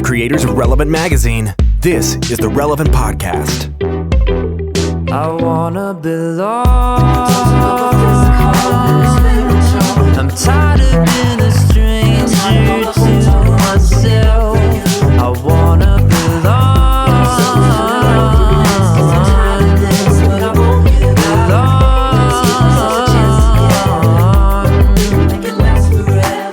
creators of Relevant Magazine. This is the Relevant Podcast. I wanna belong. I'm tired of being a stranger to myself. I wanna belong.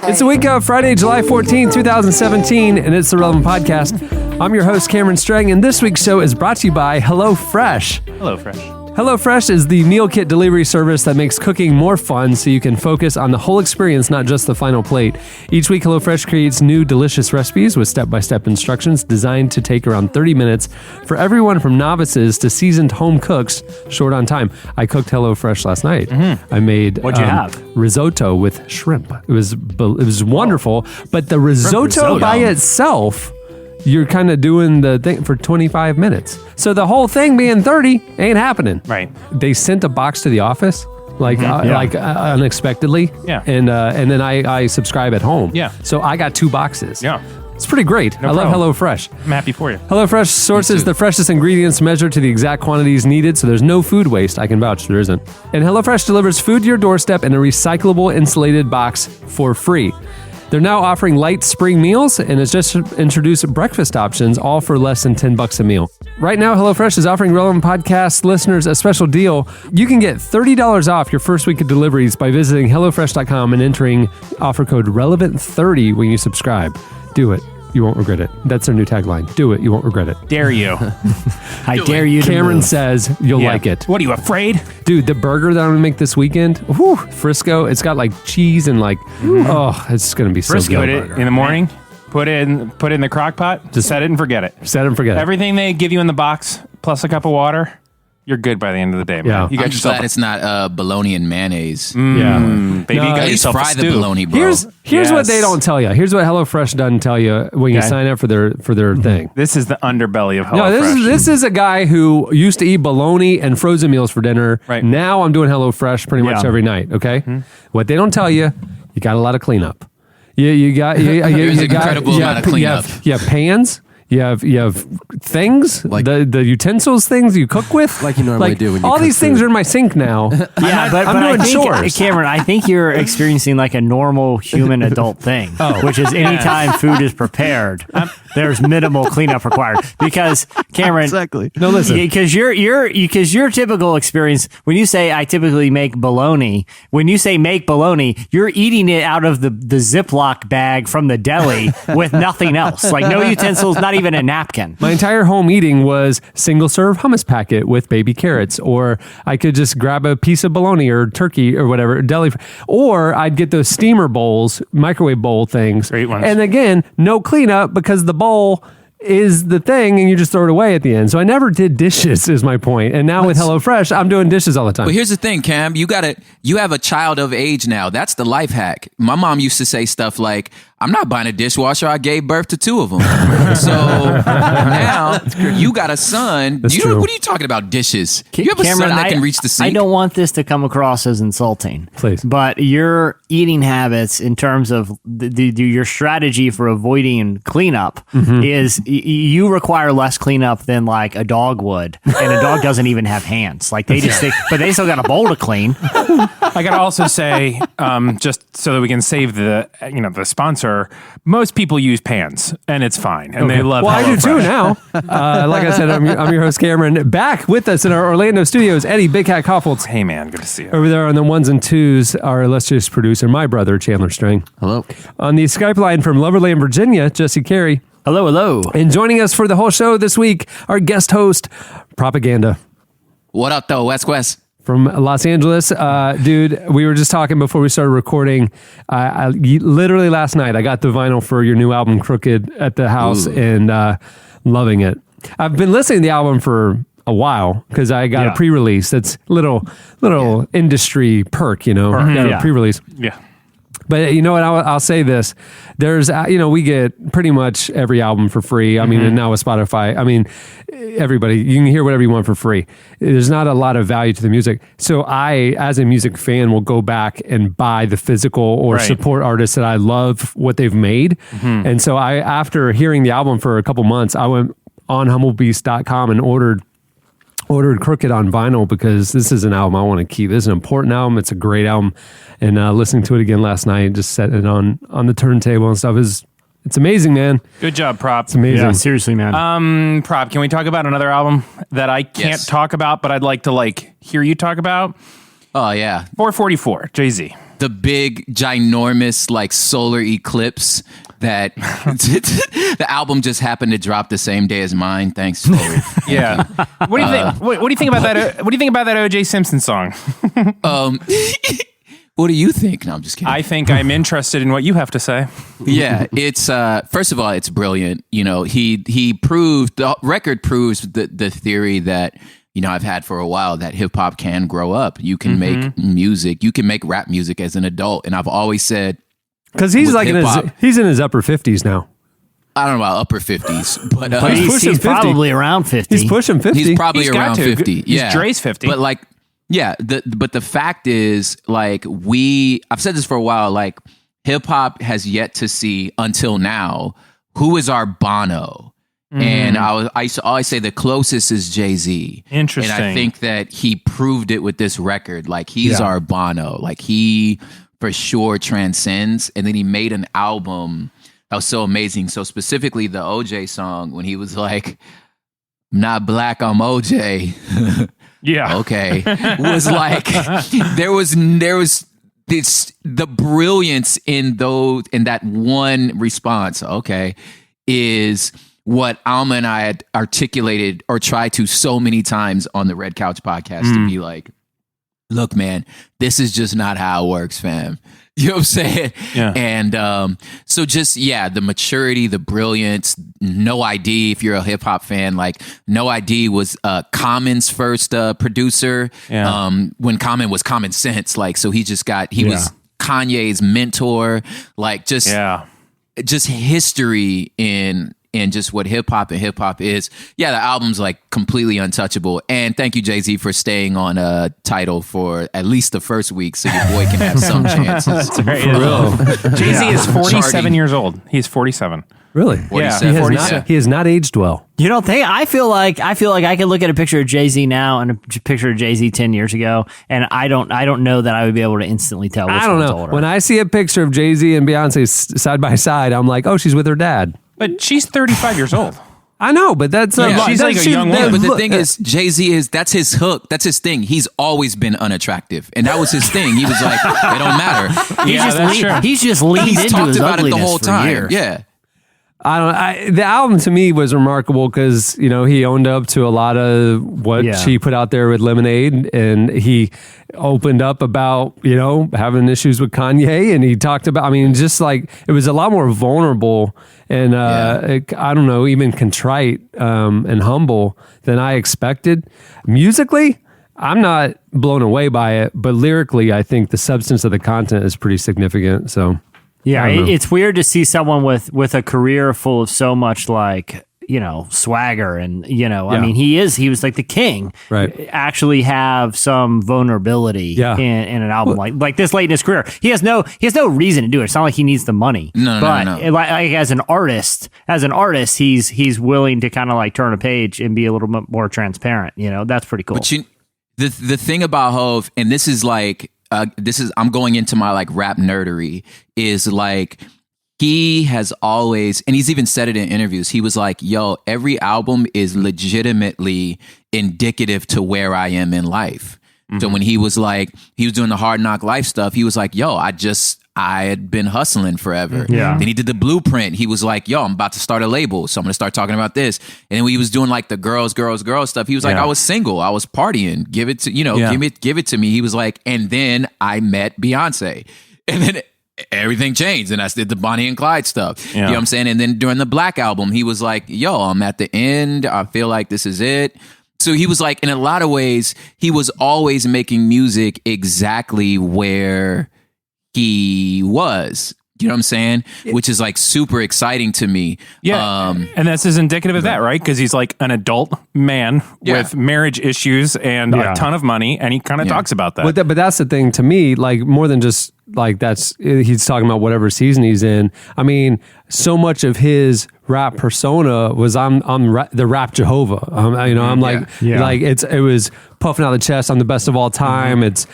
It's the week of Friday, July 14, 2017, and it's the Relevant Podcast. I'm your host, Cameron Strang, and this week's show is brought to you by HelloFresh. HelloFresh. HelloFresh is the meal kit delivery service that makes cooking more fun so you can focus on the whole experience, not just the final plate. Each week, HelloFresh creates new delicious recipes with step-by-step instructions designed to take around 30 minutes for everyone from novices to seasoned home cooks, short on time. I cooked HelloFresh last night. I made What'd you have? risotto with shrimp. It was wonderful, but the risotto by itself, you're kind of doing the thing for 25 minutes. So the whole thing being 30 ain't happening. Right. They sent a box to the office, unexpectedly. Yeah. And then I subscribe at home. Yeah. So I got 2 boxes. Yeah. It's pretty great. No I love problem. HelloFresh. I'm happy for you. HelloFresh sources the freshest ingredients measured to the exact quantities needed, so there's no food waste. I can vouch there isn't. And HelloFresh delivers food to your doorstep in a recyclable insulated box for free. They're now offering light spring meals and has just introduced breakfast options, all for less than $10 a meal. Right now, HelloFresh is offering Relevant Podcast listeners a special deal. You can get $30 off your first week of deliveries by visiting HelloFresh.com and entering offer code RELEVANT30 when you subscribe. Do it. You won't regret it. That's their new tagline. Do it. You won't regret it. Dare you. I dare you to Cameron move. says you'll like it. What, are you afraid? Dude, the burger that I'm going to make this weekend, Frisco, it's got like cheese and like, it's going to be so Frisco good. it in the morning. Put it in the crock pot. Just set it and forget it. Set and forget it. Everything they give you in the box, plus a cup of water, you're good by the end of the day, man. Yeah. You got I'm just yourself glad it's not bologna and mayonnaise. baby, you No, got At least yourself fry a the stew. bologna, bro. Here's Yes. what they don't tell you. Here's what HelloFresh doesn't tell you when you Okay. sign up for their thing. This is the underbelly of HelloFresh. No, this is a guy who used to eat bologna and frozen meals for dinner. Right. Now I'm doing HelloFresh pretty much Yeah. every night. Okay. What they don't tell you, you got a lot of cleanup. You got There's an incredible amount of cleanup. You have pans. You have things, Like- the utensils things you cook with, Like you normally do when you all cook these things food. are in my sink now. Yeah, but I'm I doing think, chores. Cameron, I think you're experiencing like a normal human adult thing, which is anytime food is prepared, there's minimal cleanup required. Because Cameron, Exactly. No, listen. because your typical experience when you say I typically make bologna, when you say make bologna, you're eating it out of the Ziploc bag from the deli with nothing else, like no utensils, not even a napkin. My entire home eating was single serve hummus packet with baby carrots, or I could just grab a piece of bologna or turkey or whatever, deli, or I'd get those steamer bowls, microwave bowl things. Great ones. And again, no cleanup because the bowl is the thing and you just throw it away at the end. So I never did dishes is my point. And now with HelloFresh, I'm doing dishes all the time. But here's the thing, Cam. You have a child of age now. That's the life hack. My mom used to say stuff like, I'm not buying a dishwasher. I gave birth to 2 of them. So now you got a son. That's true. What are you talking about, dishes? You have a Cameron, son that can reach the sink. I don't want this to come across as insulting. Please. But your eating habits in terms of your strategy for avoiding cleanup is you require less cleanup than like a dog would. And a dog doesn't even have hands. Like they just think, but they still got a bowl to clean. I gotta also say, just so that we can save the sponsor, most people use pans, and it's fine, and they love. Well, I do too HelloFresh. now. Like I said, I'm your host, Cameron. Back with us in our Orlando studios, Eddie Big Cat Koffoltz. Hey, man, good to see you. Over there on the ones and twos, our illustrious producer, my brother, Chandler Strang. Hello. On the Skype line from Loverland, Virginia, Jesse Carey. Hello, hello. And joining us for the whole show this week, our guest host, Propaganda. What up, though, West? From Los Angeles. Dude, we were just talking before we started recording. Literally last night, I got the vinyl for your new album, Crooked, at the house and loving it. I've been listening to the album for a while because I got a pre-release. That's little industry perk, got a pre-release. Yeah. But you know what? I'll say this. There's, we get pretty much every album for free. I mean, and now with Spotify, I mean, everybody, you can hear whatever you want for free. There's not a lot of value to the music. So I, as a music fan, will go back and buy the physical or support artists that I love what they've made. And so after hearing the album for a couple months, I went on humblebeast.com and ordered Crooked on vinyl because this is an album I want to keep. This is an important album. It's a great album. And listening to it again last night, just setting it on the turntable and stuff it's amazing, man. Good job, Prop. It's amazing. Yeah, seriously, man. Prop, can we talk about another album that I can't talk about, but I'd like to hear you talk about? Oh, yeah. 444, Jay-Z. The big, ginormous, solar eclipse that the album just happened to drop the same day as mine. Thanks, Chloe. Yeah. What do you think? What do you think about that? What do you think about that O.J. Simpson song? What do you think? No, I'm just kidding. I think I'm interested in what you have to say. Yeah, it's first of all, it's brilliant. He proved, the record proves the theory that I've had for a while, that hip hop can grow up. You can make music. You can make rap music as an adult. And I've always said, because he's he's in his upper 50s now. I don't know about upper 50s, but he's probably around 50. He's pushing 50. He's probably around 50. He's Yeah, Dre's 50. But but the fact is, I've said this for a while, hip hop has yet to see until now who is our Bono. And I used to always say the closest is Jay-Z. Interesting. And I think that he proved it with this record. He's our Bono. He for sure transcends. And then he made an album that was so amazing. So specifically the OJ song, when he was like, "I'm not black, I'm OJ." Yeah. Okay. Was there was this, the brilliance in that one response, okay, is what Alma and I had articulated or tried to so many times on the Red Couch podcast to be like, look, man, this is just not how it works, fam. You know what I'm saying? Yeah. And so just, the maturity, the brilliance, No ID, if you're a hip hop fan, No ID was Common's first producer when Common was Common Sense. So he was Kanye's mentor, just history in just what hip hop is. Yeah, the album's completely untouchable. And thank you, Jay-Z, for staying on a title for at least the first week so your boy can have some chances. For real. Jay-Z is 47 years old. He's 47. Really? Yeah. He has not aged well. You don't think? I feel like I can look at a picture of Jay-Z now and a picture of Jay-Z 10 years ago, and I don't know that I would be able to instantly tell which I don't one's know. older. When I see a picture of Jay-Z and Beyonce side by side, I'm like, oh, she's with her dad. But she's 35 years old. I know, but that's she's like a young Yeah, woman. but the thing is, Jay-Z that's his hook. That's his thing. He's always been unattractive. And that was his thing. He was like, it don't matter. He's just leaned He's into talked his about it the ugliness whole for time. years. Yeah. The album to me was remarkable because, he owned up to a lot of what she put out there with Lemonade, and he opened up about, having issues with Kanye, and he talked about, it was a lot more vulnerable and, I don't know, even contrite and humble than I expected. Musically, I'm not blown away by it, but lyrically, I think the substance of the content is pretty significant, so... Yeah, it's weird to see someone with a career full of so much swagger and I mean he was like the king, right? Actually have some vulnerability in an album like this late in his career. He has no reason to do it. It's not like he needs the money. No. As an artist, he's willing to kind of turn a page and be a little bit more transparent. That's pretty cool. But the thing about Hov, and this is I'm going into my rap nerdery, is he has always, and he's even said it in interviews, he was like, yo, every album is legitimately indicative to where I am in life. So when he was doing the Hard Knock Life stuff, he was like, yo, I had been hustling forever. Yeah. Then he did the Blueprint. He was like, yo, I'm about to start a label, so I'm going to start talking about this. And then when he was doing the girls stuff, he was like, I was single. I was partying. Give it to, give it to me. He was like, and then I met Beyonce. And then everything changed. And I did the Bonnie and Clyde stuff. Yeah. You know what I'm saying? And then during the Black album, he was like, yo, I'm at the end. I feel like this is it. So he was in a lot of ways, he was always making music exactly where he was. You know what I'm saying? Which is like super exciting to me. Yeah. And this is indicative of that, right? Because he's like an adult man with marriage issues and a ton of money. And he kind of talks about that. But that's the thing to me, like more than just like he's talking about whatever season he's in. I mean, so much of his rap persona was I'm the rap Jehovah. I'm like it was puffing out the chest. I'm the best of all time. It's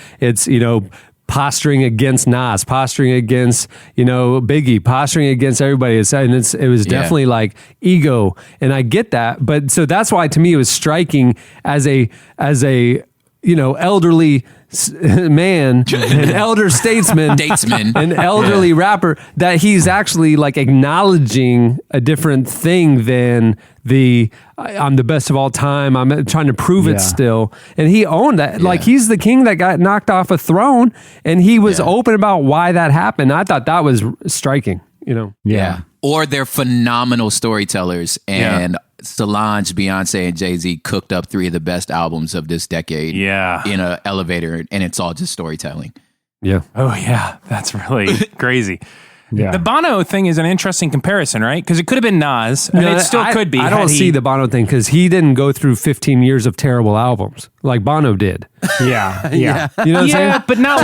posturing against Nas, posturing against, Biggie, posturing against everybody. It was definitely like ego. And I get that. But so that's why to me it was striking as a elderly man, an elder statesman, an elderly rapper, that he's actually like acknowledging a different thing than I'm the best of all time. I'm trying to prove it still. And he owned that. Like he's the king that got knocked off a throne, and he was open about why that happened. I thought that was striking, Yeah. Or they're phenomenal storytellers, and Solange, Beyonce, and Jay-Z cooked up 3 of the best albums of this decade in an elevator, and it's all just storytelling. Yeah. Oh, yeah. That's really crazy. Yeah. The Bono thing is an interesting comparison, right? Because it could have been Nas, and it still could be. I don't see the Bono thing because he didn't go through 15 years of terrible albums like Bono did. Yeah. You know what I'm saying? But not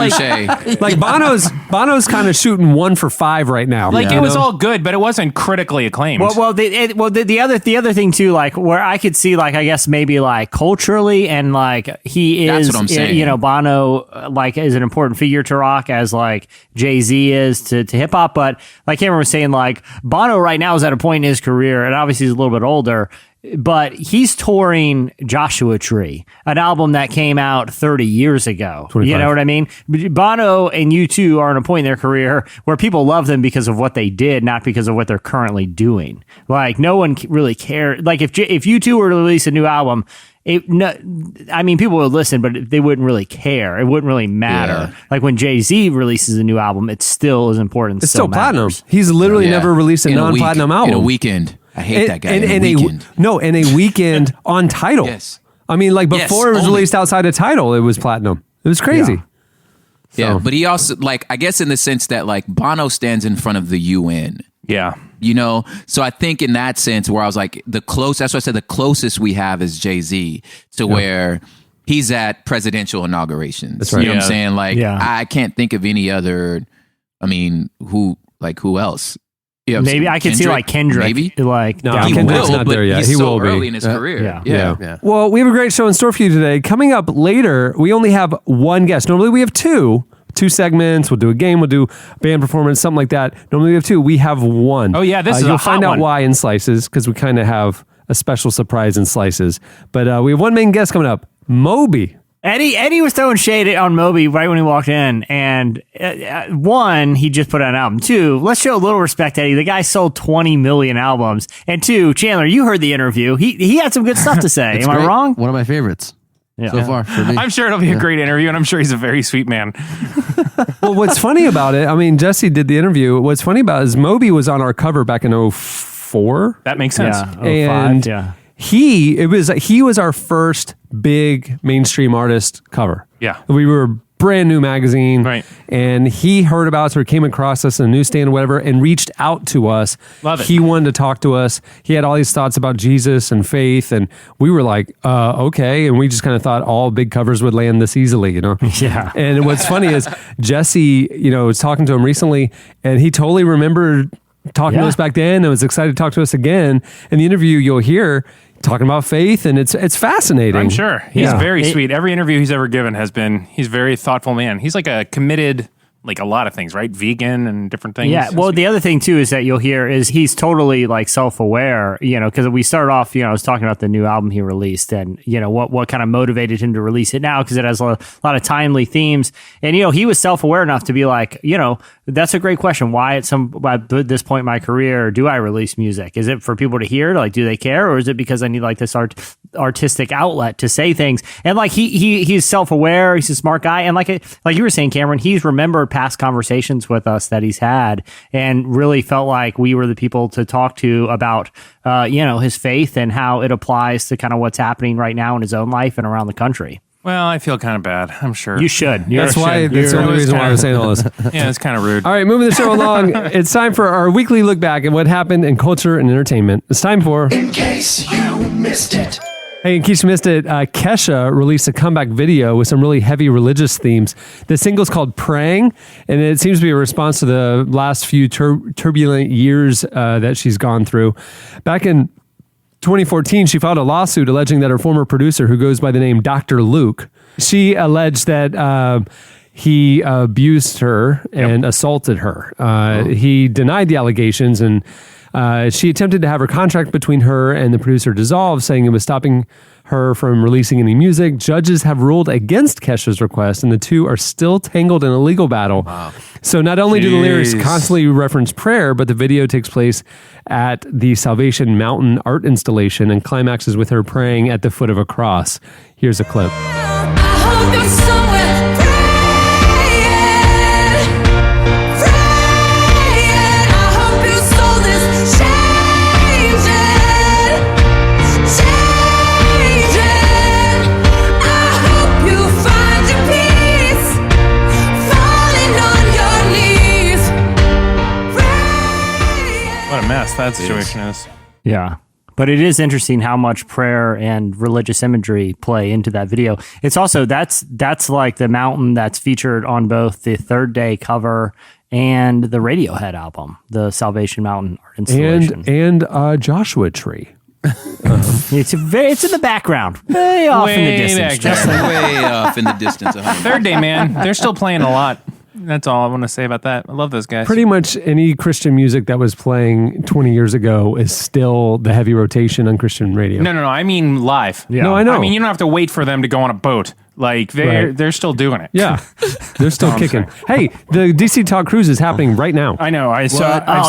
Like Bono's kind of shooting 1 for 5 right now. like it was all good, but it wasn't critically acclaimed. The other thing too, like where I could see, like I guess maybe like culturally, and like he is, That's what I'm saying. Bono like is an important figure to rock as like Jay-Z is to hip hop. But like Cameron was saying, like Bono right now is at a point in his career, and obviously he's a little bit older, but he's touring Joshua Tree, an album that came out 30 years ago. 25. You know what I mean? Bono and U2 are at a point in their career where people love them because of what they did, not because of what they're currently doing. Like no one really cares. Like if U2 were to release a new album, people would listen, but they wouldn't really care. It wouldn't really matter. Yeah. Like when Jay-Z releases a new album, it still is important. It's still platinum. matters. He's literally never released a In non-platinum week, album. In a weekend. I hate that guy. In a weekend. In a weekend on Tidal. Yes. I mean, like before it was only. released outside of Tidal, it was platinum. It was crazy. Yeah, but he also, like, I guess in the sense that, like, Bono stands in front of the UN. yeah. So I think in that sense where I was like, that's why I said the closest we have is Jay-Z to where he's at presidential inaugurations. That's right. You know what I'm saying? Like, Yeah. I can't think of any other, who else? You know what I'm Maybe saying? I could see like Kendrick. Maybe. Like No, down He the Kendrick's will, not but there yet. he's He so will be. early in his career. yeah. Well, we have a great show in store for you today. Coming up later, we only have one guest. Normally we have two segments. We'll do a game. We'll do band performance, something like that. Normally we have 2. We have 1. Oh, yeah, this is a You'll hot find out one. why in Slices because we kind of have a special surprise in Slices. But we have one main guest coming up, Moby. Eddie was throwing shade on Moby right when he walked in, and 1, he just put out an album. 2, let's show a little respect, Eddie. The guy sold 20 million albums. And 2, Chandler, you heard the interview. He had some good stuff to say. Am I great. wrong? One of my favorites so far for me. I'm sure it'll be a great interview, and I'm sure he's a very sweet man. Well, what's funny about it, I mean, Jesse did the interview. What's funny about it is Moby was on our cover back in 04. That makes sense. Yeah. 05, And yeah. he was our first big mainstream artist cover. Yeah. We were a brand new magazine. Right. And he heard about us or came across us in a newsstand or whatever and reached out to us. Love it. He wanted to talk to us. He had all these thoughts about Jesus and faith. And we were like, okay. And we just kind of thought all big covers would land this easily, Yeah. And what's funny is Jesse, was talking to him recently and he totally remembered talking to Yeah. us back then and was excited to talk to us again. In the interview, you'll hear talking about faith, and it's fascinating. I'm sure. He's Yeah. very sweet. Every interview he's ever given he's a very thoughtful man. He's like a committed, like a lot of things, right? Vegan and different things. Yeah, well, the other thing too is that you'll hear is he's totally like self-aware, because we started off, I was talking about the new album he released and, what kind of motivated him to release it now because it has a lot of timely themes. And, he was self-aware enough to be like, that's a great question. Why at this point in my career do I release music? Is it for people to hear? Like, do they care? Or is it because I need like this artistic outlet to say things? And like he's self-aware. He's a smart guy. And like you were saying, Cameron, he's remembered past conversations with us that he's had and really felt like we were the people to talk to about, his faith and how it applies to kind of what's happening right now in his own life and around the country. Well, I feel kind of bad. I'm sure. You should. That's why. That's the only reason why I was saying all this. Yeah, it's kind of rude. All right, moving the show along. It's time for our weekly look back at what happened in culture and entertainment. It's time for. In case you missed it. Hey, in case you missed it, Kesha released a comeback video with some really heavy religious themes. The single's called Praying, and it seems to be a response to the last few turbulent years that she's gone through. Back in 2014, she filed a lawsuit alleging that her former producer, who goes by the name Dr. Luke, she alleged that he abused her and assaulted her. He denied the allegations, and she attempted to have her contract between her and the producer dissolved, saying it was stopping her from releasing any music. Judges have ruled against Kesha's request, and the two are still tangled in a legal battle. Wow. So not only do the lyrics constantly reference prayer, but the video takes place at the Salvation Mountain art installation and climaxes with her praying at the foot of a cross. Here's a clip. What a mess that situation is. Yeah. But it is interesting how much prayer and religious imagery play into that video. It's also, that's like the mountain that's featured on both the Third Day cover and the Radiohead album, the Salvation Mountain art installation. And Joshua Tree. It's in the background, way off in the distance. Just way off in the distance. Third Day, man. They're still playing a lot. That's all I want to say about that. I love those guys. Pretty much any Christian music that was playing 20 years ago is still the heavy rotation on Christian radio. No. I mean live. Yeah. No, I know. I mean, you don't have to wait for them to go on a boat. Like, they're still doing it. Yeah, they're still kicking. Hey, the DC Talk Cruise is happening right now. I know. I've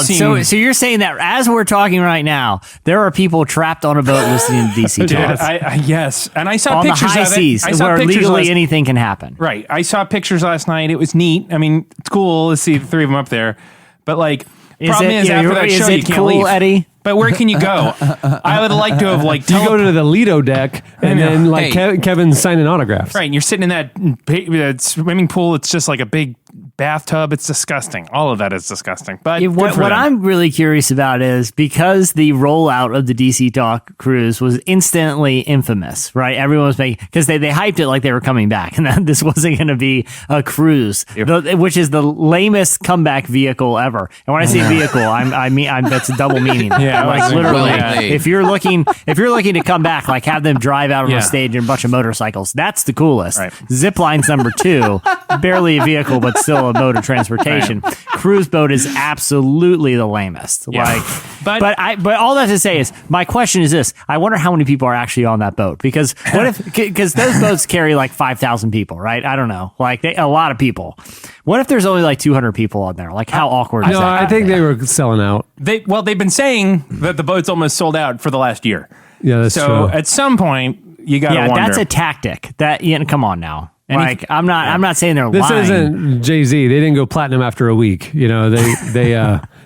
seen... So you're saying that as we're talking right now, there are people trapped on a boat listening to DC Talk. Yes. And I saw on pictures the high of it. seas, I saw where pictures legally anything can happen. Right. I saw pictures last night. It was neat. I mean, it's cool to see the three of them up there. But, like, problem is after that show, you can't cool, leave. Eddie? But where can you go? I would like to have, like, You go to the Lido deck, and then Kevin's signing autographs. Right, and you're sitting in that swimming pool. It's just like a big bathtub. It's disgusting. All of that is disgusting. But what I'm really curious about is because the rollout of the DC Talk cruise was instantly infamous, right? Everyone was making, because they hyped it like they were coming back, and that this wasn't going to be a cruise, which is the lamest comeback vehicle ever. And when I say vehicle, I mean that's a double meaning. Yeah, like literally, well, if you're looking to come back, like have them drive out on a stage in a bunch of motorcycles. That's the coolest. Right. Zip line's number 2, barely a vehicle, but still a mode of transportation. Right. Cruise boat is absolutely the lamest. Yeah. But all that to say is, my question is this: I wonder how many people are actually on that boat, because what if because those boats carry like 5,000 people, right? I don't know, like a lot of people. What if there's only like 200 people on there? Like, how awkward is that? No, I think they were selling out. They've been saying that the boat's almost sold out for the last year. Yeah, that's so true. at some point you got to wonder. That's a tactic. Come on now. I'm not saying they're This lying. isn't Jay-Z. They didn't go platinum after a week. You know, they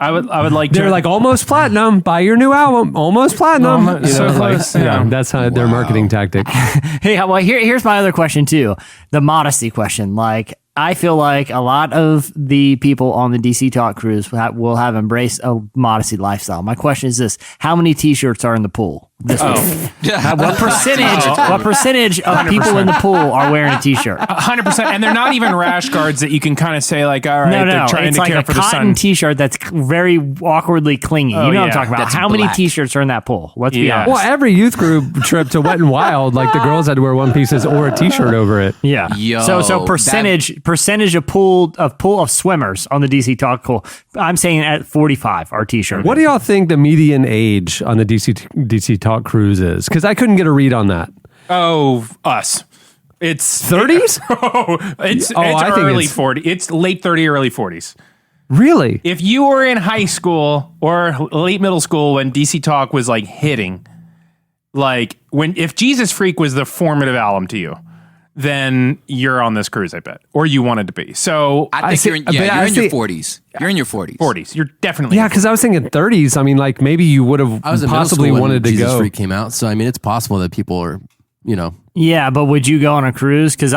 I would like they're to, like almost platinum. Buy your new album, almost platinum. Almost, so close. That's how their marketing tactic. Hey, well, here's my other question too. The modesty question. Like, I feel like a lot of the people on the DC Talk cruise will have embraced a modesty lifestyle. My question is this: how many T-shirts are in the pool this week? What percentage of people in the pool are wearing a T-shirt? 100%, and they're not even rash guards that you can kind of say like, all right, they're trying it's to like care a for the cotton sun. T-shirt that's very awkwardly clingy. You know what I'm talking about? That's How many black. T-shirts are in that pool? Let's be honest. Well, every youth group trip to Wet and Wild, like the girls had to wear one pieces or a T-shirt over it. Yeah. Yo, So percentage of swimmers on the DC Talk pool. I'm saying at 45 are T-shirts. What do y'all think the median age on the DC Talk cruise is? Because I couldn't get a read on that. Oh, us. It's 30s? It's I think early it's- 40s. It's late 30, early 40s. Really? If you were in high school or late middle school when DC Talk was like hitting, like if Jesus Freak was the formative album to you, then you're on this cruise, I bet, or you wanted to be. So I think you're in your 40s. You're in your 40s. 40s. You're definitely Yeah, because I was thinking 30s. I mean, like maybe you would have I was in possibly middle school wanted when to Jesus go. Freak came out, so I mean, it's possible that people are Yeah, but would you go on a cruise? Because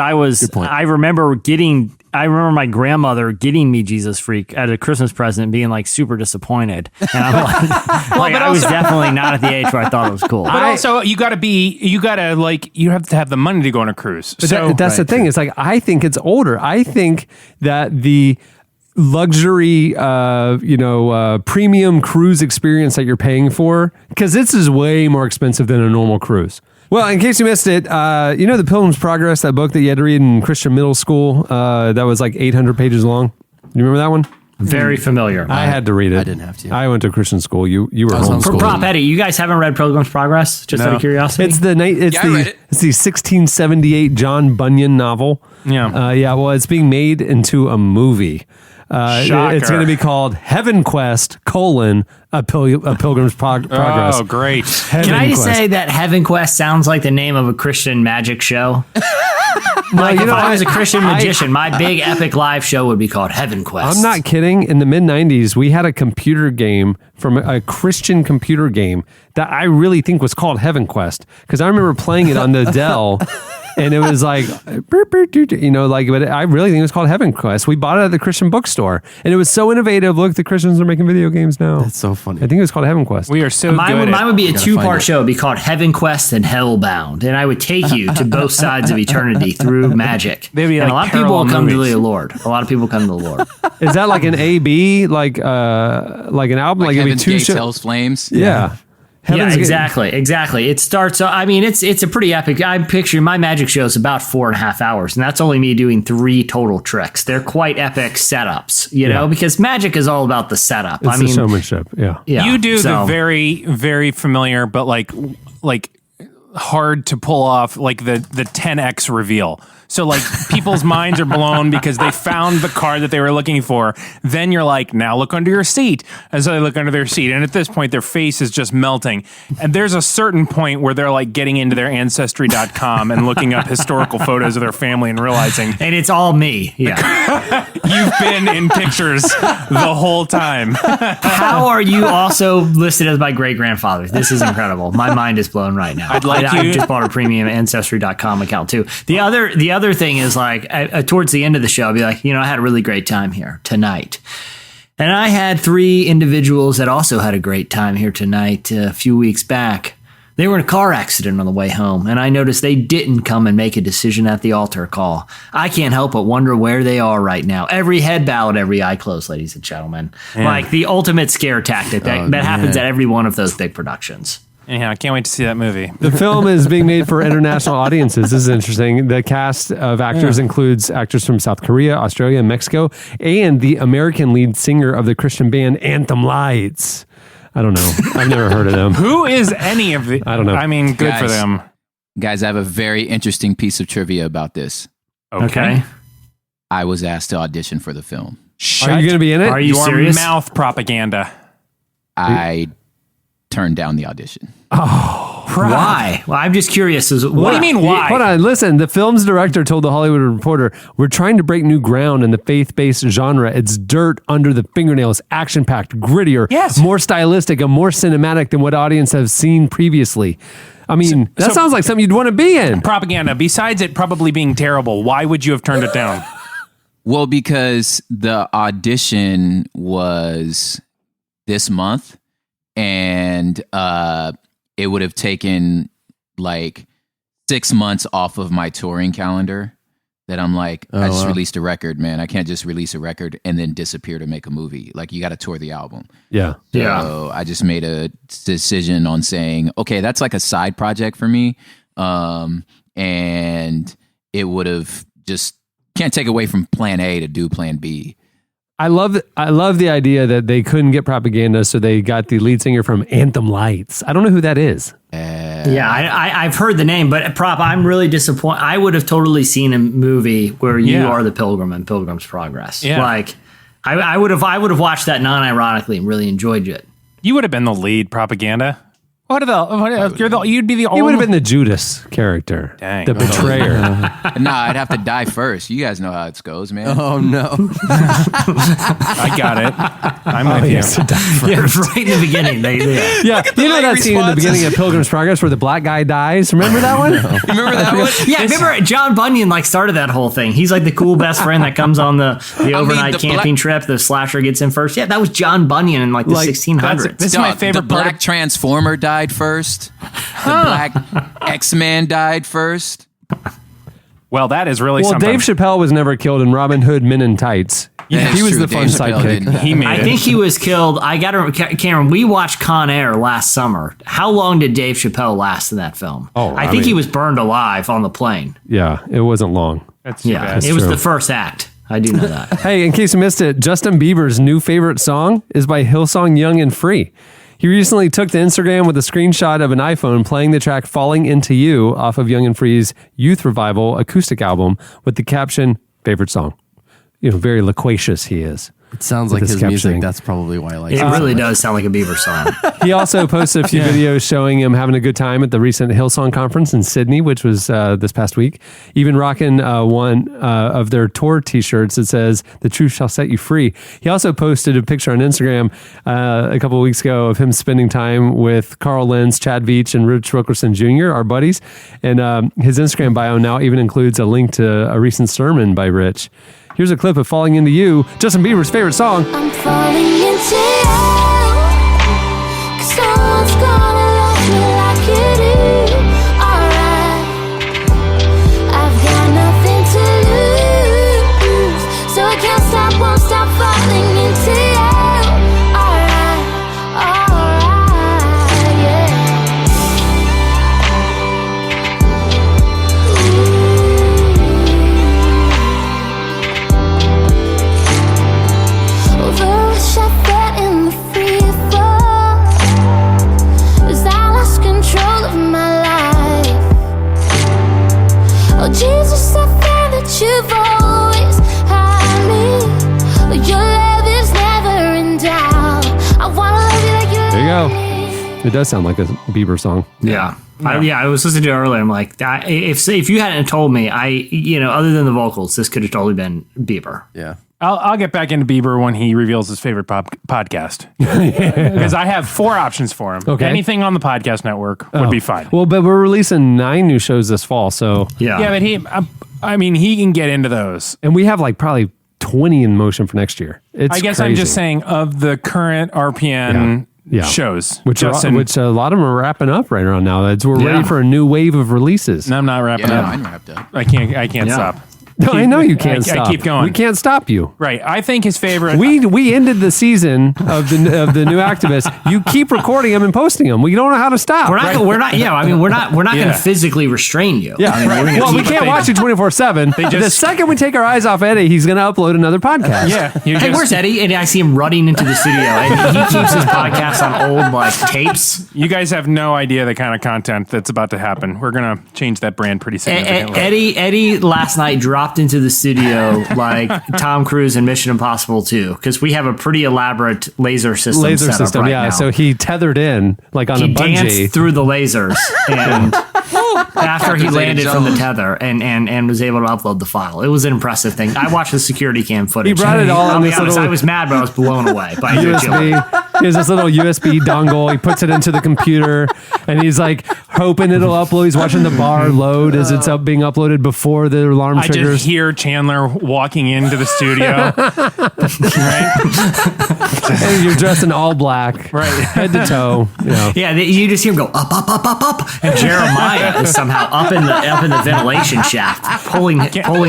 point. I remember my grandmother getting me Jesus Freak at a Christmas present, being like super disappointed, and I'm like, I was definitely not at the age where I thought it was cool. But also, you have to have the money to go on a cruise. But that's the thing. It's like, I think it's older. I think that the luxury, premium cruise experience that you're paying for, because this is way more expensive than a normal cruise. Well, in case you missed it, The Pilgrim's Progress, that book that you had to read in Christian middle school, that was like 800 pages long. You remember that one? Very familiar. I had to read it. I didn't have to. I went to Christian school. You were was homeschooled. Prop Eddie, you guys haven't read Pilgrim's Progress? Just out of curiosity? It's the I read it. It's the 1678 John Bunyan novel. Yeah. Well, it's being made into a movie. Shocker. It's going to be called Heaven Quest: A Pilgrim's Progress. Oh, great. Can I just say that Heaven Quest sounds like the name of a Christian magic show? If I was a Christian magician, my big epic live show would be called Heaven Quest. I'm not kidding. In the mid-90s, we had a computer game from a Christian computer game that I really think was called Heaven Quest, because I remember playing it on the Dell. And it was like, but I really think it was called Heaven Quest. We bought it at the Christian bookstore, and it was so innovative. Look, the Christians are making video games now. That's so funny. I think it was called Heaven Quest. We are so Mine good. would be a find two-part it. show. It'd be called Heaven Quest and Hellbound, and I would take you to both sides of eternity through magic. They'd be and like a lot of people will parallel come to movies. the Lord. A lot of people come to the Lord. Is that like an AB, like an album? Like it'd be Heaven's two Gates, shows? Hell's Flames. Yeah. Heaven's Gate- exactly. It starts. I mean, it's a pretty epic. I'm picturing my magic show is about 4.5 hours, and that's only me doing 3 total tricks. They're quite epic setups, because magic is all about the setup. It's the showmanship. Yeah. Yeah, You do the so- very, very familiar, but like hard to pull off, like the 10x reveal. So like people's minds are blown because they found the card that they were looking for. Then you're like, now look under your seat. And so they look under their seat. And at this point, their face is just melting. And there's a certain point where they're like getting into their ancestry.com and looking up historical photos of their family and realizing And it's all me. Yeah. you've been in pictures the whole time. How are you also listed as my great grandfather? This is incredible. My mind is blown right now. I just bought a premium ancestry.com account too. The other thing is like towards the end of the show, I'll be like, I had a really great time here tonight. And I had 3 individuals that also had a great time here tonight a few weeks back. They were in a car accident on the way home, and I noticed they didn't come and make a decision at the altar call. I can't help but wonder where they are right now. Every head bowed, every eye closed, ladies and gentlemen. Like the ultimate scare tactic that happens at every one of those big productions. Anyhow, I can't wait to see that movie. The film is being made for international audiences. This is interesting. The cast of actors includes actors from South Korea, Australia, and Mexico, and the American lead singer of the Christian band Anthem Lights. I don't know. I've never heard of them. Who is any of the... I don't know. I mean, good for Guys. them. Guys, I have a very interesting piece of trivia about this. Okay. I was asked to audition for the film. Are you going to be in it? Are you Your serious? mouth propaganda. I turned down the audition. Why? Well, I'm just curious. What do you mean, why? Hold on, listen. The film's director told The Hollywood Reporter, "We're trying to break new ground in the faith-based genre. It's dirt under the fingernails, action-packed, grittier, Yes. more stylistic, and more cinematic than what audience have seen previously." I mean, that sounds like something you'd want to be in. Propaganda. Besides it probably being terrible, why would you have turned it down? Well, because the audition was this month, and it would have taken like 6 months off of my touring calendar. That I'm like, I just released a record, man. I can't just release a record and then disappear to make a movie. Like, you got to tour the album. Yeah. So I just made a decision on saying, okay, that's like a side project for me. And it would have just can't take away from plan A to do plan B. I love the idea that they couldn't get propaganda, so they got the lead singer from Anthem Lights. I don't know who that is. Yeah, I've heard the name, but Prop, I'm really disappointed. I would have totally seen a movie where you are the Pilgrim and Pilgrim's Progress. Yeah. Like, I would have watched that non-ironically and really enjoyed it. You would have been the lead propaganda. You'd be the only. He would have been the Judas character, Dang. the betrayer. Nah, I'd have to die first. You guys know how it goes, man. Oh no. I got it. I'm with you. Yeah, right in the beginning. Yeah, you know that scene in the beginning of Pilgrim's Progress where the black guy dies? Remember that one? Remember that one? Yeah, remember John Bunyan started that whole thing. He's like the cool best friend that comes on the overnight camping trip. The slasher gets in first. Yeah, that was John Bunyan in the 1600s. This is my favorite The part. black Transformer died first. The black X-Man died first. Well, that is really Well, something. Dave Chappelle was never killed in Robin Hood Men in Tights. Yeah, he it's was true. the fun Dave Chappelle sidekick. didn't. He made I it. think he was killed. Cameron, we watched Con Air last summer. How long did Dave Chappelle last in that film? Oh, I I think mean- he was burned alive on the plane. Yeah, it wasn't long. That's too bad. It was true. the first act. I do know that. Hey, in case you missed it, Justin Bieber's new favorite song is by Hillsong Young and Free. He recently took to Instagram with a screenshot of an iPhone playing the track Falling Into You off of Young and Free's Youth Revival acoustic album with the caption, favorite song. Very loquacious he is. It sounds With like his his music. captioning. That's probably why I like It it. really does sound like a Bieber song. He also posted a few videos showing him having a good time at the recent Hillsong conference in Sydney, which was this past week. Even rocking one of their tour T-shirts that says "The truth shall set you free." He also posted a picture on Instagram a couple of weeks ago of him spending time with Carl Lenz, Chad Veach, and Rich Wilkerson Jr., our buddies. And his Instagram bio now even includes a link to a recent sermon by Rich. Here's a clip of Falling Into You, Justin Bieber's favorite song. I'm falling into you, 'cause someone's gonna love me like you do. Alright, I've got nothing to lose, so I can't stop, won't stop falling into you. Alright, yeah. Over a shot that in the free fall, as I lost control of my life. Oh Jesus, I found that you've always had me. Your love is never in doubt. I wanna love you like you There you love go. me. It does sound like a Bieber song. Yeah. I was listening to it earlier. I'm like, if you hadn't told me, other than the vocals, this could have totally been Bieber. Yeah. I'll get back into Bieber when he reveals his favorite podcast. Because I have 4 options for him. Okay. Anything on the podcast network would be fine. Well, but we're releasing 9 new shows this fall, so Yeah. Yeah, but he can get into those. and we have probably 20 in motion for next year. It's I guess crazy. I'm just saying of the current RPN Yeah. shows, which Justin, a lot of them are wrapping up right around now. We're ready for a new wave of releases. I'm not wrapping Yeah, up. mine wrapped up. I can't stop. No, I know you can't I stop. keep going. We can't stop you. Right. I think his favorite. We ended the season of the new activists. You keep recording them and posting them. We don't know how to stop. We're not going Yeah. to physically restrain you. Yeah. I mean, we're gonna Well, we keep- can't watch you 24/7. The just- second we take our eyes off Eddie, he's going to upload another podcast. Yeah. you Hey, just- where's Eddie? And I see him running into the studio. And he keeps his podcast on old tapes. You guys have no idea the kind of content that's about to happen. We're gonna change that brand pretty significantly. Eddie last night dropped into the studio like Tom Cruise in Mission Impossible 2 because we have a pretty elaborate laser system. set up right now. So he tethered in on he a bungee. danced through the lasers and after he Zeta landed from the Jones. tether and was able to upload the file. It was an impressive thing. I watched the security cam footage. He brought it all I'll on be this honest, little- I was mad, but I was blown away by the agility. USB. He has this little USB dongle. He puts it into the computer, and he's hoping it'll upload. He's watching the bar load as it's being uploaded before the alarm I triggers. just hear Chandler walking into the studio. Right? And you're dressed in all black, Right. head to toe. Yeah, you just hear him go up, up, up, up, up, and Jeremiah is somehow up in the ventilation shaft, pulling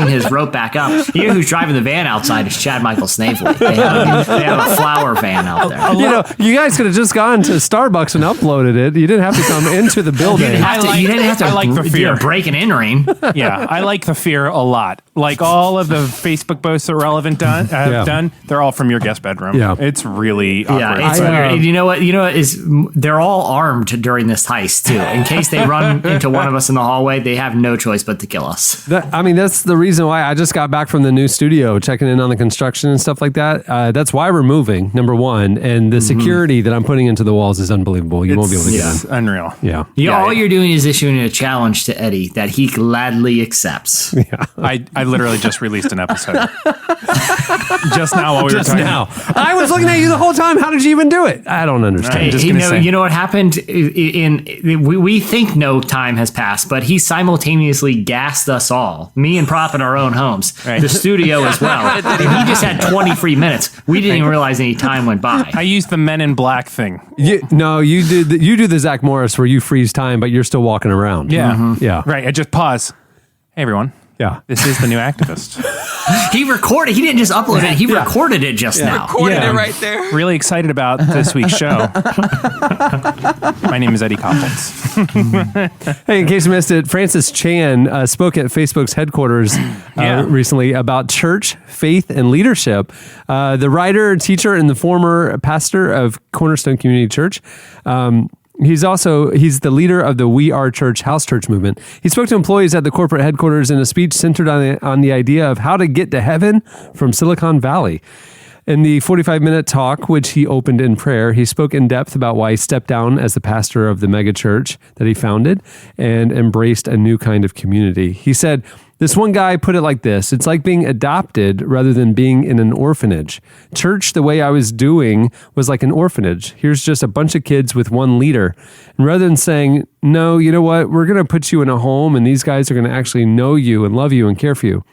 his rope back up. You know who's driving the van outside is Chad Michael Snavely. They have a flower van out there. You guys could have just gone to Starbucks and uploaded it. You didn't have to come into the building. thing. You didn't have to I like the fear. break and entering. Yeah, I like the fear a lot. Like all of the Facebook posts that Relevant done, they're all from your guest bedroom. Yeah. It's really awkward. Yeah, it's I, weird. And you know what? They're all armed during this heist too. In case they run into one of us in the hallway, they have no choice but to kill us. That's the reason why I just got back from the new studio, checking in on the construction and stuff like that. That's why we're moving, number one. And the security that I'm putting into the walls is unbelievable. You won't be able to get in. It's unreal. Yeah. All you're doing is issuing a challenge to Eddie that he gladly accepts. Yeah. I literally just released an episode. Just now while we were Just talking. now. I was looking at you the whole time. How did you even do it? I don't understand. You know what happened? We think no time has passed, but he simultaneously gassed us all, me and Prop in our own homes, the studio as well. And he just had 20 free minutes. We didn't even realize any time went by. I used the Men in Black thing. You do the Zach Morris where you freeze time, but you're still walking around. Yeah. Yeah. Right. I just pause. Hey, everyone. Yeah. This is the new Activist. He recorded. He didn't just upload it. He recorded it just now. Recorded it right there. Really excited about this week's show. My name is Eddie Koppels. Hey, in case you missed it, Francis Chan spoke at Facebook's headquarters recently about church, faith, and leadership. The writer, teacher, and the former pastor of Cornerstone Community Church. He's the leader of the We Are Church house church movement. He spoke to employees at the corporate headquarters in a speech centered on the idea of how to get to heaven from Silicon Valley. In the 45-minute talk, which he opened in prayer, he spoke in depth about why he stepped down as the pastor of the megachurch that he founded and embraced a new kind of community. He said, this one guy put it like this: it's like being adopted rather than being in an orphanage. Church, the way I was doing, was like an orphanage. Here's just a bunch of kids with one leader. And rather than saying, no, you know what, we're going to put you in a home and these guys are going to actually know you and love you and care for you.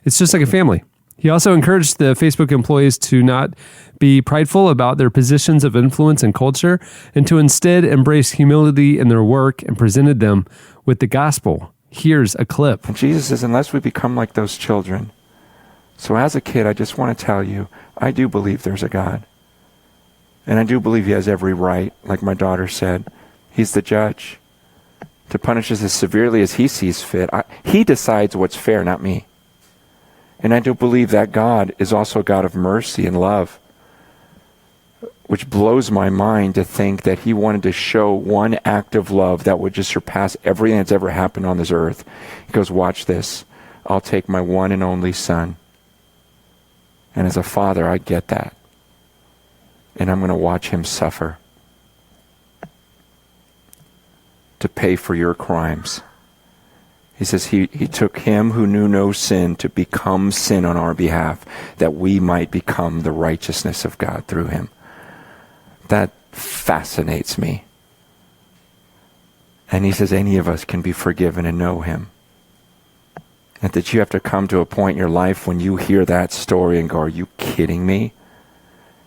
It's just like a family. He also encouraged the Facebook employees to not be prideful about their positions of influence and culture, and to instead embrace humility in their work, and presented them with the gospel. Here's a clip. And Jesus says, unless we become like those children. So as a kid, I just want to tell you, I do believe there's a God. And I do believe he has every right, like my daughter said. He's the judge to punish us as severely as he sees fit. He decides what's fair, not me. And I do believe that God is also a God of mercy and love, which blows my mind to think that he wanted to show one act of love that would just surpass everything that's ever happened on this earth. He goes, watch this. I'll take my one and only son. And as a father, I get that. And I'm going to watch him suffer to pay for your crimes. He says he took him who knew no sin to become sin on our behalf, that we might become the righteousness of God through him. That fascinates me. And he says any of us can be forgiven and know him. And that you have to come to a point in your life when you hear that story and go, are you kidding me?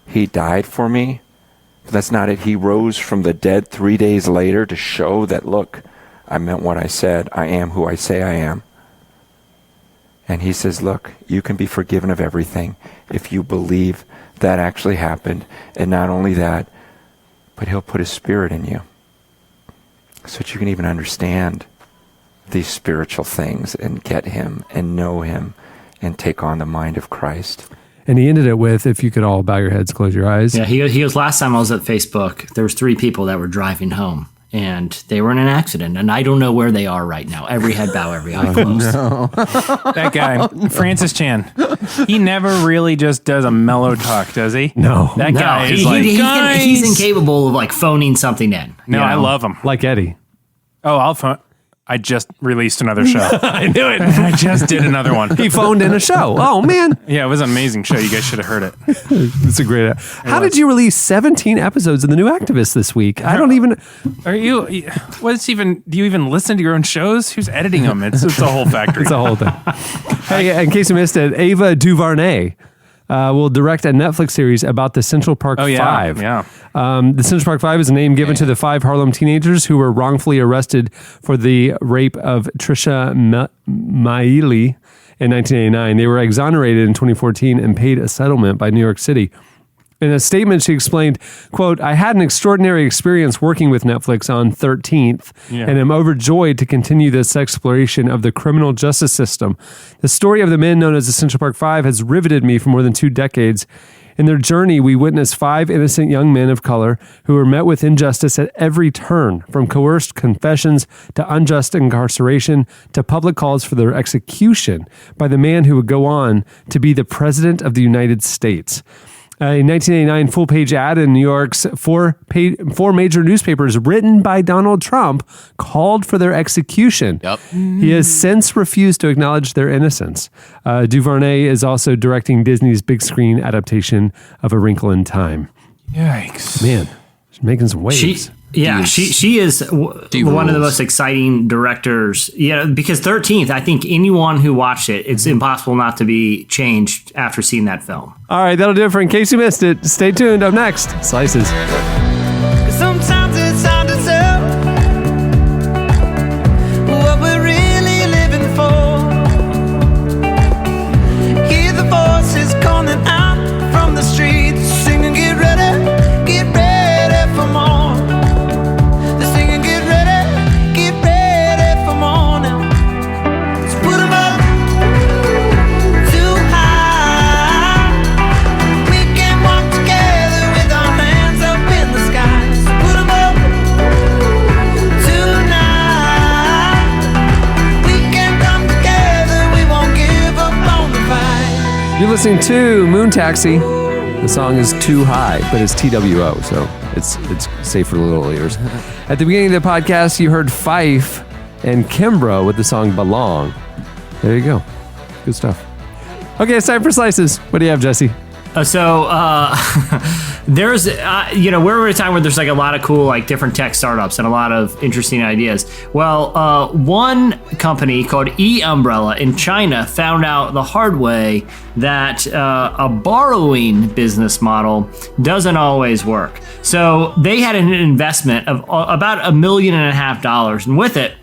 He died for me? But that's not it. He rose from the dead 3 days later to show that, look, I meant what I said. I am who I say I am. And he says, look, you can be forgiven of everything if you believe that actually happened. And not only that, but he'll put his spirit in you so that you can even understand these spiritual things and get him and know him and take on the mind of Christ. And he ended it with, if you could all bow your heads, close your eyes. Yeah, he goes, last time I was at Facebook, there was 3 people that were driving home. And they were in an accident, and I don't know where they are right now. Every head bow, every eye closed. That guy, Francis Chan, he never really just does a mellow talk, does he? No. That guy is like, guys. He's incapable of like phoning something in. No, I love him. Like Eddie. Oh, I'll phone. I just released another show. I knew it. I just did another one. He phoned in a show. Oh, man. Yeah, it was an amazing show. You guys should have heard it. It's a great. How did you release 17 episodes of The New Activist this week? I don't even. Are you? What's even? Do you even listen to your own shows? Who's editing them? It's a whole factory. It's a whole thing. Hey, in case you missed it, Ava DuVernay will direct a Netflix series about the Central Park Five. Yeah. The Central Park Five is a name given to the 5 Harlem teenagers who were wrongfully arrested for the rape of Trisha Maile in 1989. They were exonerated in 2014 and paid a settlement by New York City. In a statement, she explained, quote, "I had an extraordinary experience working with Netflix on 13th and am overjoyed to continue this exploration of the criminal justice system. The story of the men known as the Central Park Five has riveted me for more than 2 decades. In their journey, we witnessed 5 innocent young men of color who were met with injustice at every turn, from coerced confessions to unjust incarceration to public calls for their execution by the man who would go on to be the President of the United States." A 1989 full-page ad in New York's 4 major newspapers written by Donald Trump called for their execution. Yep. He has since refused to acknowledge their innocence. DuVernay is also directing Disney's big screen adaptation of A Wrinkle in Time. Yikes. Man, she's making some waves. She is one of the most exciting directors. Yeah, because 13th, I think anyone who watched it, it's impossible not to be changed after seeing that film. All right, that'll do it for In Case You Missed It. Stay tuned. Up next, Slices. Sometimes it's hard to tell what we're really living for. Hear the voices calling out from the streets, singing, get ready for more. They're singing, get ready for more now. Let's put 'em up too high. We can walk together with our hands up in the sky. So put 'em up tonight. We can come together, we won't give up on the fight. You're listening to Moon Taxi. The song is Too High, but it's TWO, so it's safe for little ears. At the beginning of the podcast, you heard Fife and Kimbrough with the song Belong. There you go. Good stuff. Okay, it's time for Slices. What do you have, Jesse? There's, we're at a time where there's like a lot of cool, like different tech startups and a lot of interesting ideas. Well, one company called E-Umbrella in China found out the hard way that a borrowing business model doesn't always work. So they had an investment of about $1.5 million, and with it,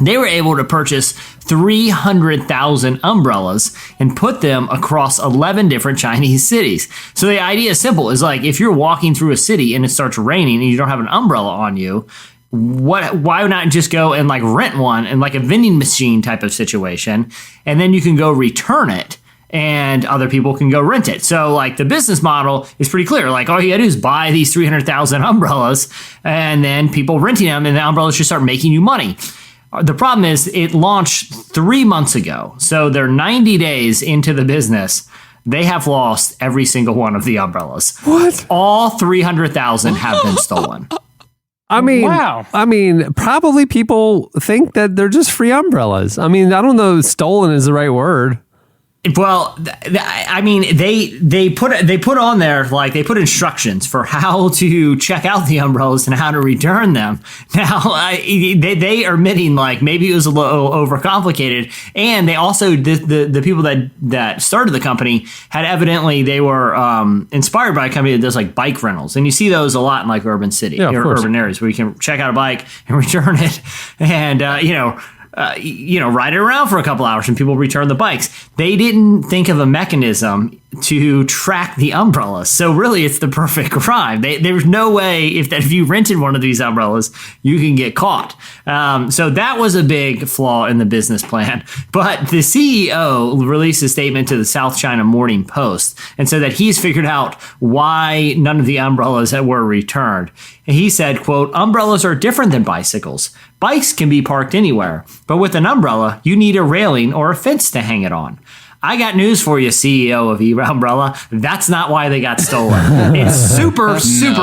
they were able to purchase 300,000 umbrellas and put them across 11 different Chinese cities. So the idea is simple. Is like if you're walking through a city and it starts raining and you don't have an umbrella on you, why not just go and like rent one in like a vending machine type of situation, and then you can go return it and other people can go rent it. So like the business model is pretty clear. Like all you gotta do is buy these 300,000 umbrellas and then people renting them, and the umbrellas just start making you money. The problem is it launched 3 months ago. So they're 90 days into the business. They have lost every single one of the umbrellas. What? All 300,000 have been stolen. I mean, Wow. Probably people think that they're just free umbrellas. I mean, I don't know if stolen is the right word. Well, I mean, they put on there, like they put instructions for how to check out the umbrellas and how to return them. Now they are admitting like maybe it was a little overcomplicated, and they also the people that started the company had evidently they were inspired by a company that does like bike rentals, and you see those a lot in like urban city or urban areas where you can check out a bike and return it, and ride it around for a couple hours and people return the bikes. They didn't think of a mechanism to track the umbrellas. So really it's the perfect crime. There's no way if you rented one of these umbrellas, you can get caught. So that was a big flaw in the business plan. But the CEO released a statement to the South China Morning Post and said that he's figured out why none of the umbrellas were returned. And he said, quote, "Umbrellas are different than bicycles. Bikes can be parked anywhere, but with an umbrella, you need a railing or a fence to hang it on. I got news for you, CEO of E-Umbrella. That's not why they got stolen. It's super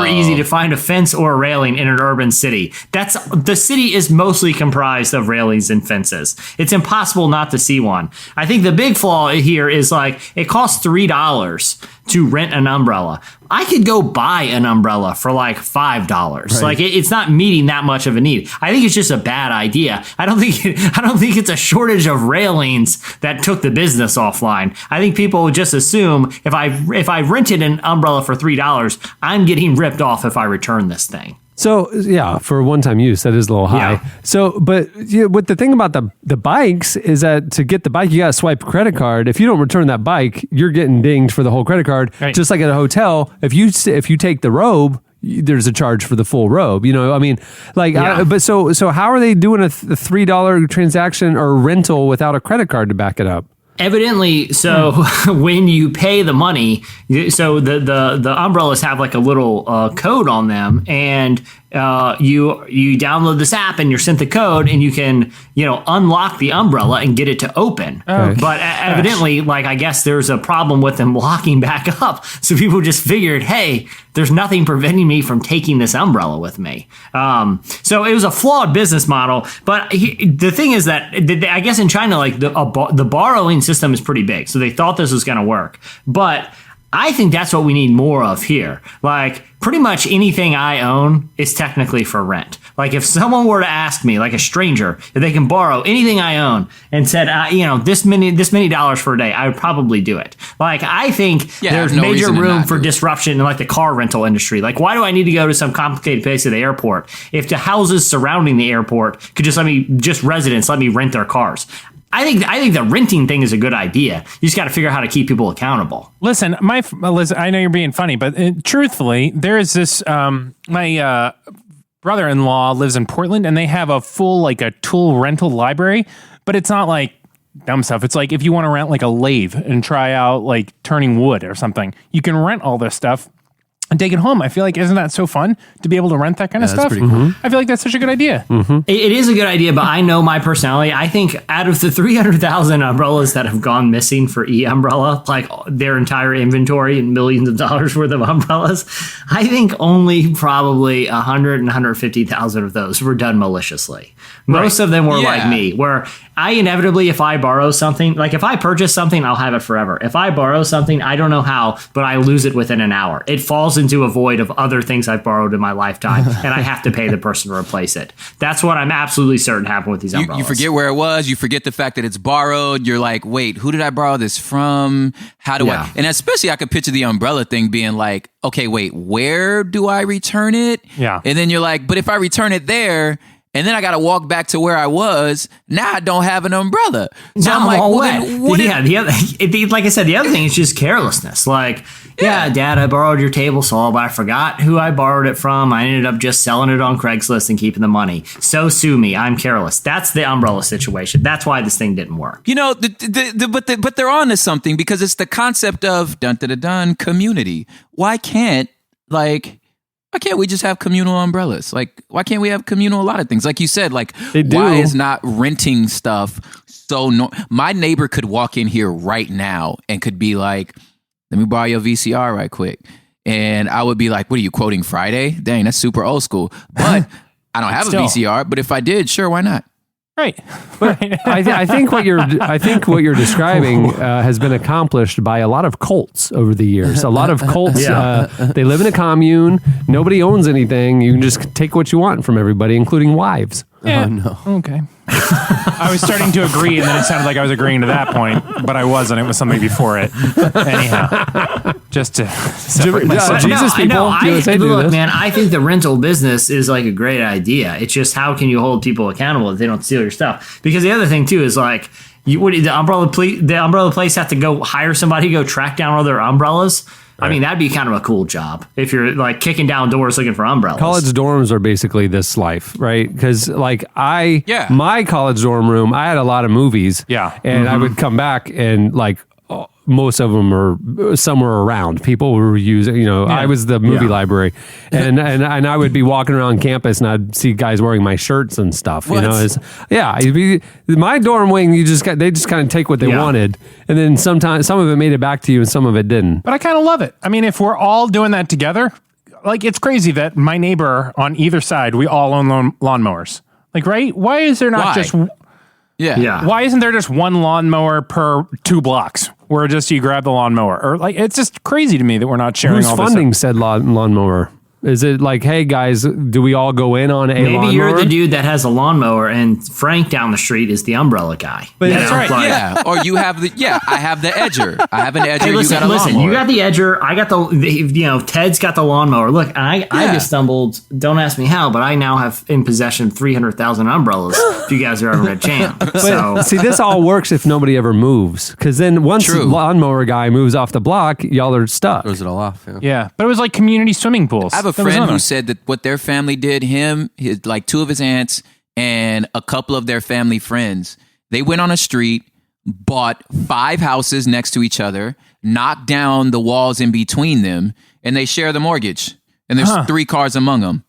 easy to find a fence or a railing in an urban city. The city is mostly comprised of railings and fences. It's impossible not to see one. I think the big flaw here is like it costs $3 to rent an umbrella. I could go buy an umbrella for like $5. Right. Like it's not meeting that much of a need. I think it's just a bad idea. I don't think it's a shortage of railings that took the business offline. I think people would just assume if I rented an umbrella for $3, I'm getting ripped off if I return this thing. So yeah, for one-time use, that is a little high. Yeah. So, but what the thing about the bikes is that to get the bike, you got to swipe a credit card. If you don't return that bike, you're getting dinged for the whole credit card. Right. Just like at a hotel, if you take the robe, there's a charge for the full robe. You know, I mean, like, but so how are they doing a $3 transaction or rental without a credit card to back it up? Evidently, so when you pay the money, so the umbrellas have like a little code on them, and you download this app and you're sent the code, and you can unlock the umbrella and get it to open. But evidently, like, I guess there's a problem with them locking back up, so people just figured, hey, there's nothing preventing me from taking this umbrella with me. So it was a flawed business model. But the thing is that I guess in China, like the borrowing system is pretty big, so they thought this was going to work. But I think that's what we need more of here. Like, pretty much anything I own is technically for rent. Like, if someone were to ask me, like a stranger, if they can borrow anything I own and said, this many dollars for a day, I would probably do it. Like, I think there's no major reason to room not for do it. disruption in like the car rental industry. Like, why do I need to go to some complicated place at the airport if the houses surrounding the airport could just residents let me rent their cars? I think the renting thing is a good idea. You just got to figure out how to keep people accountable. Listen, I know you're being funny, but truthfully, there is this. My brother-in-law lives in Portland, and they have a full like a tool rental library. But it's not like dumb stuff. It's like if you want to rent like a lathe and try out like turning wood or something, you can rent all this stuff and take it home. I feel like, isn't that so fun to be able to rent that kind of stuff? pretty cool. I feel like that's such a good idea. It is a good idea, but I know my personality. I think out of the 300,000 umbrellas that have gone missing for e-umbrella, like their entire inventory and millions of dollars worth of umbrellas, I think only probably 100 and 150,000 of those were done maliciously. Most of them were like me, where I inevitably, if I borrow something, like if I purchase something, I'll have it forever. If I borrow something, I don't know how, but I lose it within an hour. It falls into a void of other things I've borrowed in my lifetime, and I have to pay the person to replace it. That's what I'm absolutely certain happened with these umbrellas. You forget where it was. You forget the fact that it's borrowed. You're like, wait, who did I borrow this from? How do I? And especially I could picture the umbrella thing being like, okay, wait, where do I return it? Yeah. And then you're like, but if I return it there, and then I got to walk back to where I was, now I don't have an umbrella. So I'm like, well, then what like I said, the other thing is just carelessness. Like, Dad, I borrowed your table saw, but I forgot who I borrowed it from. I ended up just selling it on Craigslist and keeping the money. So sue me. I'm careless. That's the umbrella situation. That's why this thing didn't work. But they're on to something, because it's the concept of dun community. Why can't we just have communal umbrellas? Like, why can't we have communal a lot of things? Like you said, like, why is not renting stuff so my neighbor could walk in here right now and could be like, let me borrow your VCR right quick. And I would be like, what are you quoting, Friday? Dang, that's super old school. But I don't have a VCR, but if I did, sure, why not? Right. But I think what you're describing has been accomplished by a lot of cults over the years. A lot of cults, they live in a commune. Nobody owns anything. You can just take what you want from everybody, including wives. Yeah. Oh, no. Okay. I was starting to agree, and then it sounded like I was agreeing to that point, but I wasn't. It was something before it. Anyhow, just to separate myself. Jesus people. Look, man, I think the rental business is like a great idea. It's just, how can you hold people accountable if they don't steal your stuff? Because the other thing too is like, the umbrella place have to go hire somebody to go track down all their umbrellas. Right. I mean, that'd be kind of a cool job if you're like kicking down doors looking for umbrellas. College dorms are basically this life, right? Because like my college dorm room, I had a lot of movies. Yeah. And I would come back and like, most of them are somewhere around. People were using, I was the movie library, and I would be walking around campus and I'd see guys wearing my shirts and stuff. What? My dorm wing. They just kind of take what they wanted, and then sometimes some of it made it back to you and some of it didn't. But I kind of love it. I mean, if we're all doing that together, like, it's crazy that my neighbor on either side, we all own lawnmowers. Like, right? Why is there not just? Yeah. Why isn't there just one lawnmower per 2 blocks? Where just you grab the lawnmower, or like, it's just crazy to me that we're not sharing. Who's all this funding said lawnmower? Is it like, hey guys, do we all go in on a Maybe lawnmower? you're the dude that has a lawnmower, and Frank down the street is the umbrella guy. But That's right. Yeah, or you have the I have the edger. I have an edger. Hey, listen, you got a lawnmower. you got the edger. I got Ted's got the lawnmower. Look, I just stumbled. Don't ask me how, but I now have in possession 300,000 umbrellas. If you guys are ever at champ, so See, this all works if nobody ever moves. Because then once True. the lawnmower guy moves off the block, y'all are stuck. Throws it all off. Yeah, but it was like community swimming pools. I have a friend who said that what their family did, like two of his aunts and a couple of their family friends, they went on a street, bought 5 houses next to each other, knocked down the walls in between them, and they share the mortgage. And there's 3 cars among them.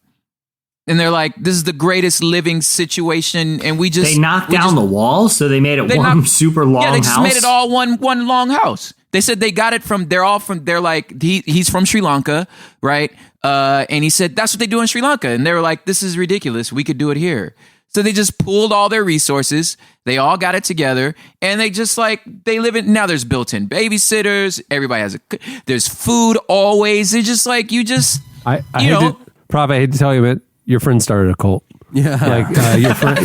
And they're like, this is the greatest living situation. And they knocked down the walls, so they made it one super long house. Yeah, they just made it all one long house. They said they got it they're like, he's from Sri Lanka, right? And he said, that's what they do in Sri Lanka. And they were like, this is ridiculous. We could do it here. So they just pooled all their resources. They all got it together. And they just they live in, now there's built-in babysitters. Everybody has there's food always. They're just like, I hate to tell you, but your friend started a cult. Yeah. Like your friend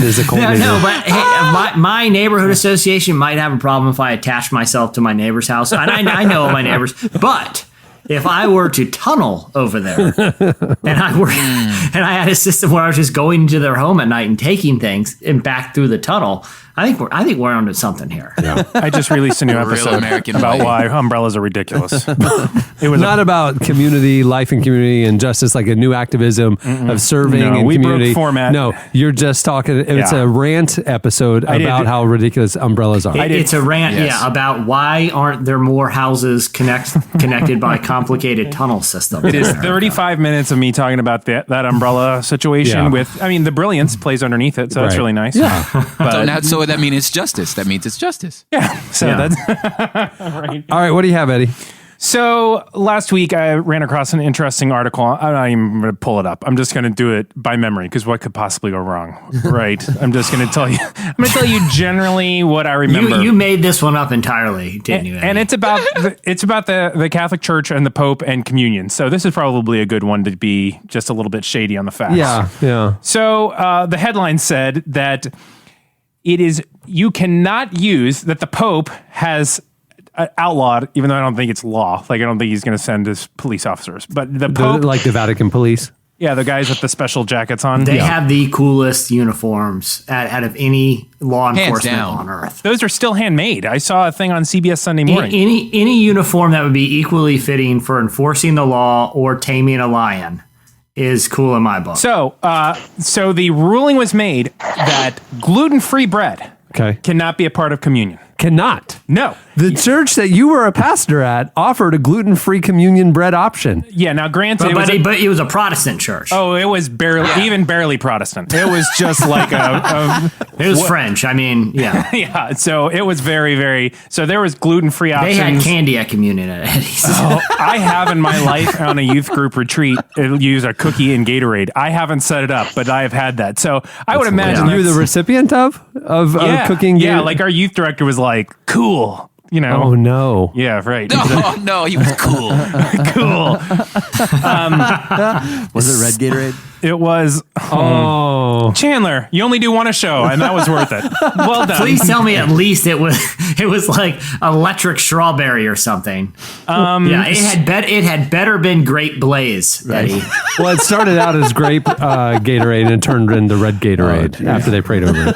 is a cult leader. No, but hey, my neighborhood association might have a problem if I attach myself to my neighbor's house. And I know my neighbors, but if I were to tunnel over there and I had a system where I was just going into their home at night and taking things and back through the tunnel, I think we're onto something here. Yeah. I just released a new Real episode American about way. why umbrellas are ridiculous. It was not about community, life and community and justice, like a new activism of serving No, and we broke community. format. No, you're just talking. It's Yeah. a rant episode about how ridiculous umbrellas are. It's a rant, about why aren't there more houses connected by complicated tunnel systems. It is 35 minutes of me talking about that umbrella situation with, the brilliance plays underneath it, so that's Right. really nice. Yeah. But, so that means it's justice. That means it's justice. yeah. So Yeah. that's right. All right, what do you have, Eddie? So last week I ran across an interesting article. I'm not even going to pull it up. I'm just going to do it by memory because what could possibly go wrong, right? I'm just going to tell you. I'm going to tell you generally what I remember. You made this one up entirely, didn't you? Eddie? And it's about the Catholic Church and the Pope and communion. So this is probably a good one to be just a little bit shady on the facts. Yeah. So the headline said that you cannot use that the Pope has outlawed, even though I don't think it's law. Like, I don't think he's going to send his police officers. But the Pope... Like the Vatican police? Yeah, the guys with the special jackets on. They have the coolest uniforms out of any law enforcement down. on earth. Those are still handmade. I saw a thing on CBS Sunday morning. Any uniform that would be equally fitting for enforcing the law or taming a lion is cool in my book. So the ruling was made that gluten-free bread cannot be a part of communion. Cannot. No. The church that you were a pastor at offered a gluten-free communion bread option. Yeah, now granted, but it was a Protestant church. Oh, it was barely Protestant. It was just like it was French. Yeah. Yeah, so it was very, very... So there was gluten-free options. They had candy at communion at Eddie's. I have in my life on a youth group retreat use a cookie and Gatorade. I haven't set it up, but I have had that. So I would imagine... You're the recipient of cooking Gatorade? Yeah, like our youth director was like, cool. You know? Oh, no. Yeah, right. Oh, no, he was cool. Cool. Was it red Gatorade? It was. Chandler, you only do one a show, and that was worth it. Well done. Please tell me at least it was like electric strawberry or something. It had better been Grape Blaze, Eddie. Well, it started out as grape Gatorade and turned into red Gatorade after they prayed over it.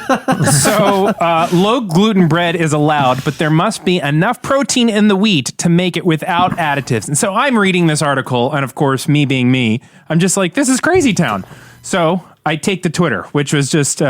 So low gluten bread is allowed, but there must be enough protein in the wheat to make it without additives. And so I'm reading this article, and of course, me being me, I'm just like, this is crazy town. So I take to Twitter, which was just...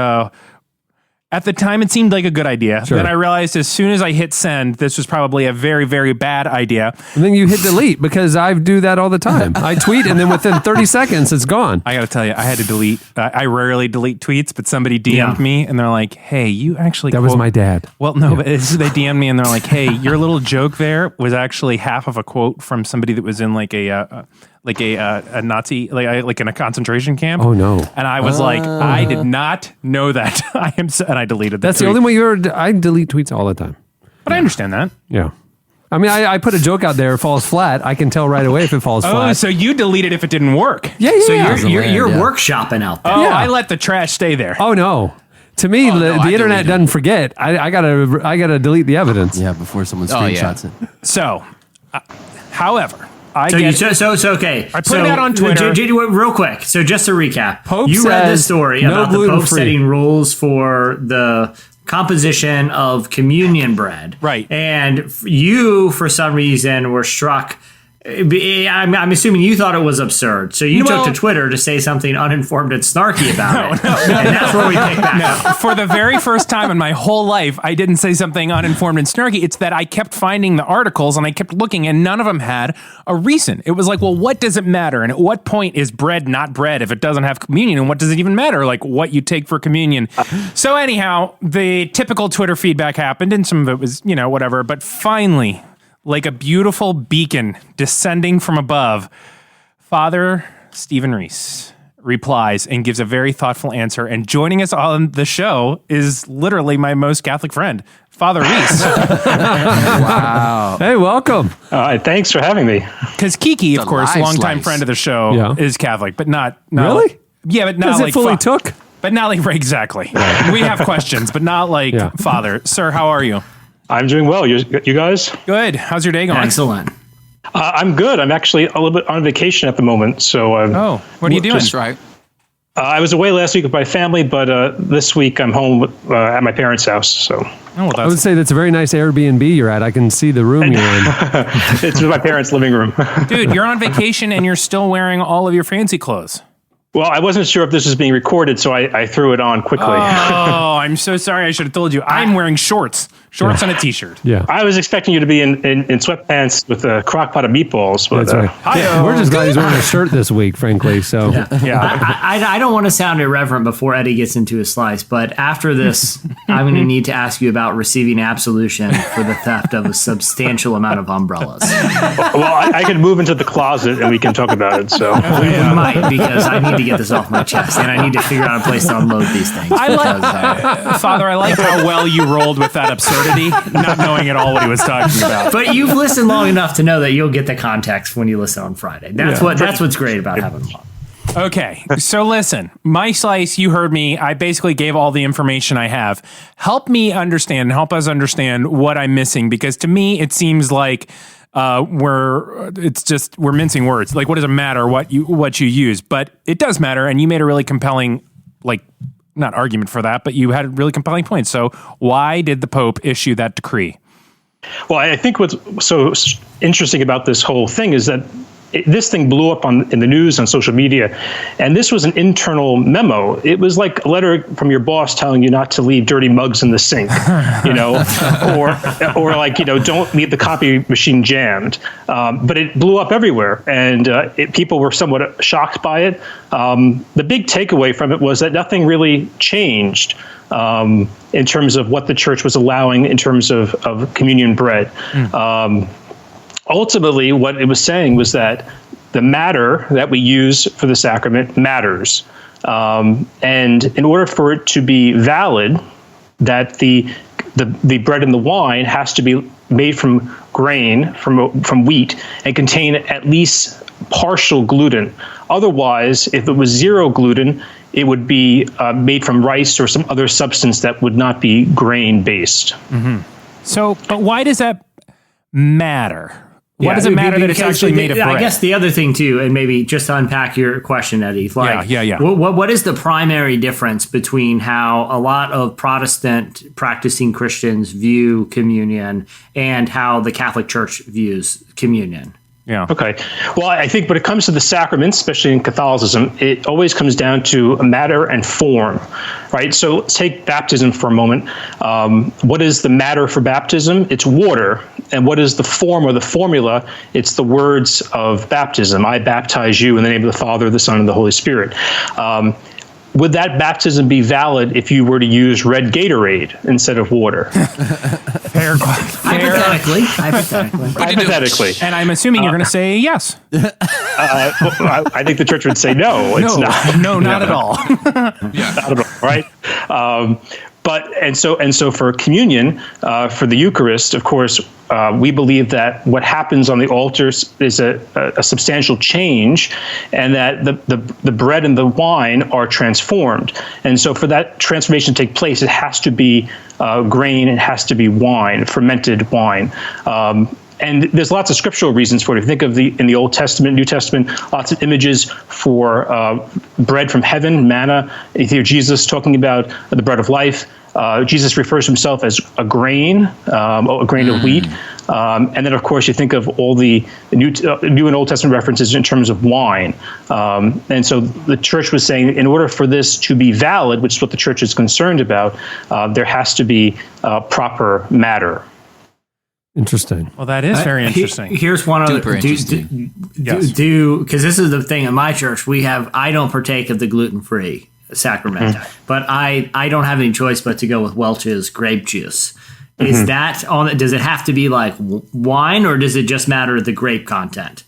at the time, it seemed like a good idea. Sure. Then I realized as soon as I hit send, this was probably a very, very bad idea. And then you hit delete because I do that all the time. I tweet and then within 30 seconds, it's gone. I got to tell you, I had to delete. I rarely delete tweets, but somebody DM'd me and they're like, hey, you actually... That was my dad. Well, no, but they DM'd me and they're like, hey, your little joke there was actually half of a quote from somebody that was in like a Nazi, like in a concentration camp. Oh, no. And I was like, I did not know that. And I deleted That's the tweet. only way I delete tweets all the time. But I understand that. Yeah. I mean, I put a joke out there, it falls flat. I can tell right away if it falls flat. Oh, so you delete it if it didn't work. Yeah. So you're workshopping out there. Oh, Yeah. I let the trash stay there. Oh no. To me, the internet doesn't forget. I gotta delete the evidence. Yeah, before someone screenshots it. So, however, Okay. I put it out on Twitter. Real quick. So just to recap, Pope you read this says story no about the Pope gluten-free. setting rules for the composition of communion bread. Right. And you, for some reason, were struck. I'm assuming you thought it was absurd. So you took to Twitter to say something uninformed and snarky about it. And that's where we pick back up. For the very first time in my whole life, I didn't say something uninformed and snarky. It's that I kept finding the articles and I kept looking and none of them had a reason. It was like, well, what does it matter? And at what point is bread not bread if it doesn't have communion? And what does it even matter? Like what you take for communion. So anyhow, the typical Twitter feedback happened and some of it was, whatever. But finally, like a beautiful beacon descending from above, Father Stephen Reese replies and gives a very thoughtful answer. And joining us on the show is literally my most Catholic friend, Father Reese. Wow. Hey, welcome. Thanks for having me. Because Kiki, of course, longtime friend of the show, is Catholic, but not really? Yeah, but not Does like it fully took? But not like exactly. We have questions, but not like Father. Sir, how are you? I'm doing well. You guys? Good. How's your day going? Excellent. I'm good. I'm actually a little bit on vacation at the moment. So, what are you doing? That's right. I was away last week with my family, but this week I'm home at my parents' house. So, I would say that's a very nice Airbnb you're at. I can see the room you're in. It's my parents' living room. Dude, you're on vacation and you're still wearing all of your fancy clothes. Well, I wasn't sure if this was being recorded, so I threw it on quickly. Oh, I'm so sorry. I should have told you. I'm wearing shorts and a t-shirt. Yeah. I was expecting you to be in sweatpants with a crock pot of meatballs. But, That's right. We're just glad he's wearing a shirt this week, frankly. So I don't want to sound irreverent before Eddie gets into his slice, but after this, I'm going to need to ask you about receiving absolution for the theft of a substantial amount of umbrellas. Well, I can move into the closet and we can talk about it. So we might, because I need to get this off my chest and I need to figure out a place to unload these things. Father, I like how well you rolled with that absurdity, not knowing at all what he was talking about. But you've listened long enough to know that you'll get the context when you listen on Friday. That's what's great about having them on. Okay, so listen, my slice, you heard me. I basically gave all the information I have. Help me understand and help us understand what I'm missing, because to me it seems like we're mincing words. Like, what does it matter what you use? But it does matter, and you made a really compelling, not argument for that, but you had really compelling points. So why did the Pope issue that decree? Well, I think what's so interesting about this whole thing is that this thing blew up in the news, on social media, and this was an internal memo. It was like a letter from your boss telling you not to leave dirty mugs in the sink, or like, don't leave the copy machine jammed. But it blew up everywhere, and people were somewhat shocked by it. The big takeaway from it was that nothing really changed in terms of what the church was allowing in terms of communion bread. Ultimately, what it was saying was that the matter that we use for the sacrament matters. And in order for it to be valid, that the bread and the wine has to be made from grain, from wheat, and contain at least partial gluten. Otherwise, if it was zero gluten, it would be made from rice or some other substance that would not be grain-based. Mm-hmm. So, but why does that matter? Why does it matter that it's actually made of bread? I guess the other thing too, and maybe just to unpack your question, Eddie. Yeah. What is the primary difference between how a lot of Protestant practicing Christians view communion and how the Catholic Church views communion? Yeah. Okay. Well, I think when it comes to the sacraments, especially in Catholicism, it always comes down to matter and form, right? So let's take baptism for a moment. What is the matter for baptism? It's water. And what is the form or the formula? It's the words of baptism. I baptize you in the name of the Father, the Son, and the Holy Spirit. Would that baptism be valid if you were to use red Gatorade instead of water? Hypothetically. And I'm assuming you're going to say yes. I think the church would say no. It's not. No, not at all. Not at all, right? So for communion, for the Eucharist, of course, we believe that what happens on the altar is a substantial change, and that the bread and the wine are transformed. And so for that transformation to take place, it has to be grain, it has to be wine, fermented wine. And there's lots of scriptural reasons for it. If you think of in the Old Testament, New Testament, lots of images for bread from heaven, manna. You hear Jesus talking about the bread of life. Jesus refers to himself as a grain of wheat. And then, of course, you think of all the New and Old Testament references in terms of wine. And so the church was saying, in order for this to be valid, which is what the church is concerned about, there has to be proper matter. Interesting. Well, that is very interesting. Here's one other. Super interesting. Because this is the thing at my church. I don't partake of the gluten-free sacrament, but I don't have any choice but to go with Welch's grape juice. Is that on? Does it have to be like wine, or does it just matter the grape content?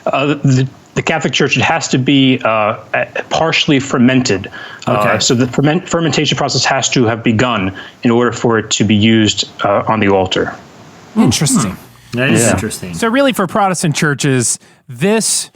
The Catholic Church, it has to be partially fermented. Okay. So the fermentation process has to have begun in order for it to be used on the altar. Interesting. That is interesting. So really, for Protestant churches, this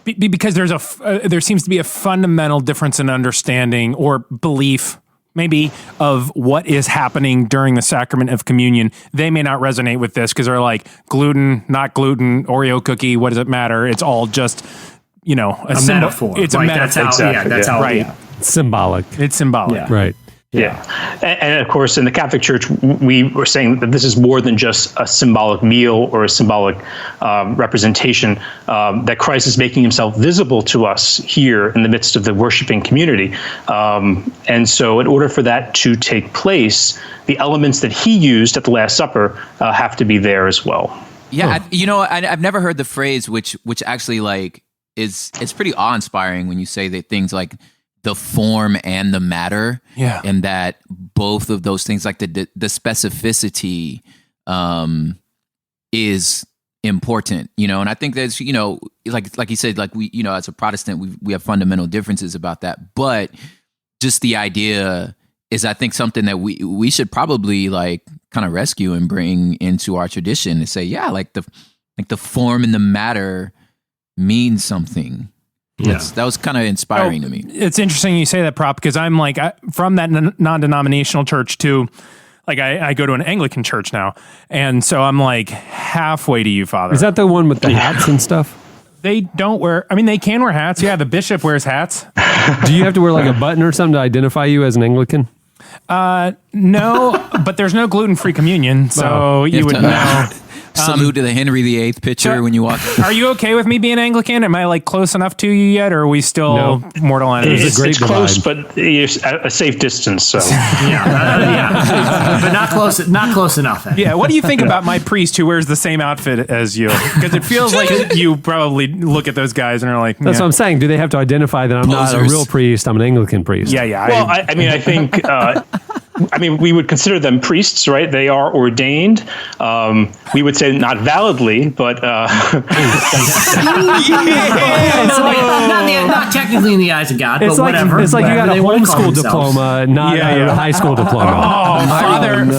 because there seems to be a fundamental difference in understanding or belief, maybe, of what is happening during the sacrament of communion. They may not resonate with this because they're like, gluten, not gluten, Oreo cookie. What does it matter? It's all just, a metaphor. It's a metaphor. That's how. Right. Yeah. It's symbolic. It's symbolic. Yeah. Right. Yeah. And of course, in the Catholic Church, we were saying that this is more than just a symbolic meal or a symbolic representation, that Christ is making himself visible to us here in the midst of the worshiping community. And so in order for that to take place, the elements that he used at the Last Supper have to be there as well. Yeah. I've never heard the phrase, which actually it's pretty awe-inspiring when you say that things like the form and the matter, and that both of those things, like the specificity, is important, and I think that's, like you said, like we, as a Protestant, we have fundamental differences about that, but just the idea is, I think, something that we should probably kind of rescue and bring into our tradition and say, the form and the matter means something. Yeah. That was kind of inspiring to me. It's interesting you say that, Prop, because I'm from that non-denominational church too. I go to an Anglican church now, and so I'm halfway to you, Father. Is that the one with the hats and stuff? They don't wear. I mean, they can wear hats. Yeah, the bishop wears hats. Do you have to wear a button or something to identify you as an Anglican? No, but there's no gluten-free communion, so you would know. Salute to the Henry VIII picture when you walk. Are you okay with me being Anglican? Am I close enough to you yet, or are we still mortal enemies? It's close, but you're at a safe distance. So but not close. Not close enough. Yeah. What do you think about my priest who wears the same outfit as you? Because it feels like you probably look at those guys and are like, that's what I'm saying. Do they have to identify that I'm not a real priest? I'm an Anglican priest. Yeah. Well, I think. We would consider them priests, right? They are ordained. We would say not validly, but not technically in the eyes of God, it's but whatever. It's like you got a homeschool diploma, not a high school diploma.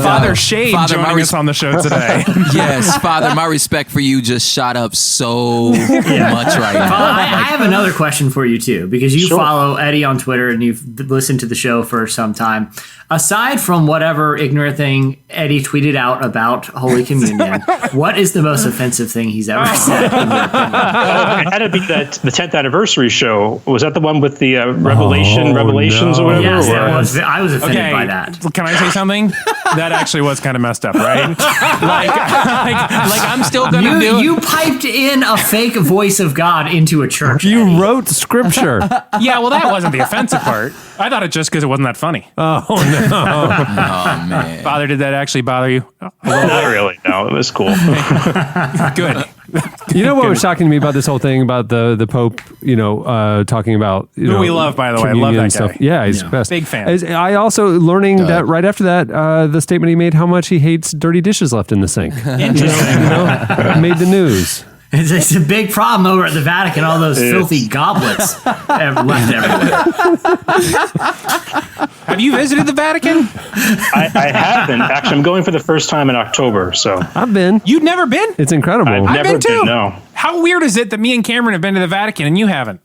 Father Shade joining us on the show today. Yes, Father, my respect for you just shot up so much right now. I have another question for you too, because you follow Eddie on Twitter and you've listened to the show for some time. Aside from whatever ignorant thing Eddie tweeted out about Holy Communion, what is the most offensive thing he's ever said, in your opinion? It had to be the 10th anniversary show. Was that the one with the Revelations or whatever? Yes, I was offended by that. Can I say something? That actually was kind of messed up, right? I'm still going to do it. You piped in a fake voice of God into a church. You Eddie. wrote scripture. Yeah, well, that wasn't the offensive part. I thought it just because it wasn't that funny. Oh, no. Oh, man. Father, did that actually bother you? Not really. No, it was cool. Good. You know what was shocking to me about this whole thing about the Pope, talking about who we love, by the way. I love that guy. Yeah, he's the best. Big fan. I also learning that right after that, the statement he made how much he hates dirty dishes left in the sink. Interesting. Made the news. It's a big problem over at the Vatican. All those filthy goblets have left everywhere. Have you visited the Vatican? I haven't. Actually, I'm going for the first time in October. So I've been. You've never been? It's incredible. I've never been, no. How weird is it that me and Cameron have been to the Vatican and you haven't?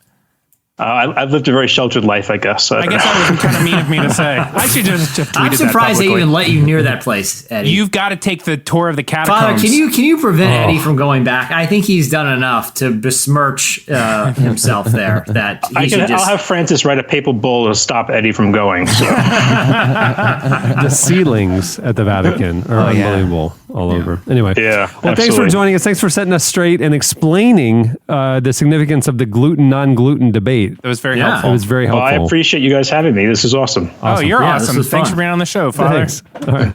I've lived a very sheltered life, I guess. I guess that was kind of mean of me to say. I should just have tweeted I'm surprised that they even let you near that place, Eddie. You've got to take the tour of the catacombs. Father, can you prevent Eddie from going back? I think he's done enough to besmirch himself there. That I'll have Francis write a papal bull to stop Eddie from going. So. The ceilings at the Vatican are unbelievable all over. Anyway, well, thanks for joining us. Thanks for setting us straight and explaining the significance of the non-gluten debate. It was very helpful. It was very helpful. Well, I appreciate you guys having me. This is awesome. Oh, you're awesome. Thanks for being on the show, Father. Thanks. All right.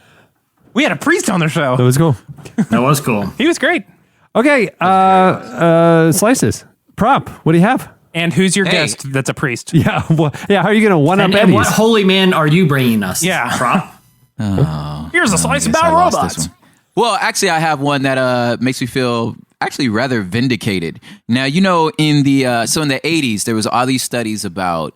We had a priest on the show. That was cool. That was cool. He was great. Okay, slices. Prop, what do you have? And who's your guest that's a priest? Yeah, how are you going to one-up Eddie's? And what holy man are you bringing us? Yeah. Prop? Here's a slice about robots. Well, actually, I have one that makes me feel actually rather vindicated. Now, in the 80s, there was all these studies about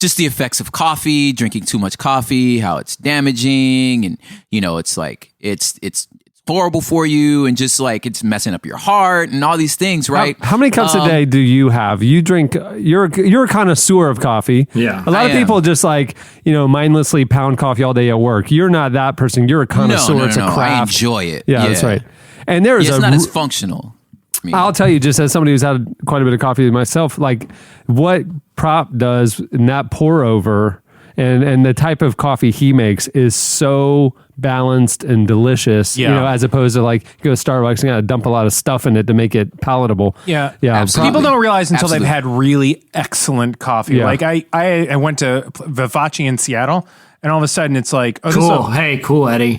just the effects of coffee, drinking too much coffee, how it's damaging, and it's like it's horrible for you, and just like it's messing up your heart and all these things, right? How many cups a day do you have? You drink. You're a connoisseur of coffee. Yeah, a lot of people just mindlessly pound coffee all day at work. You're not that person. You're a connoisseur. No, it's a craft. I enjoy it. Yeah, that's right. And there is it's not as functional. I'll tell you, just as somebody who's had quite a bit of coffee myself, like what Prop does in that pour over and the type of coffee he makes is so balanced and delicious, as opposed to like go to Starbucks and gotta dump a lot of stuff in it to make it palatable. Yeah. Absolutely. People don't realize until they've had really excellent coffee. Yeah. Like I went to Vivace in Seattle, and all of a sudden it's like, cool. Hey, cool, Eddie.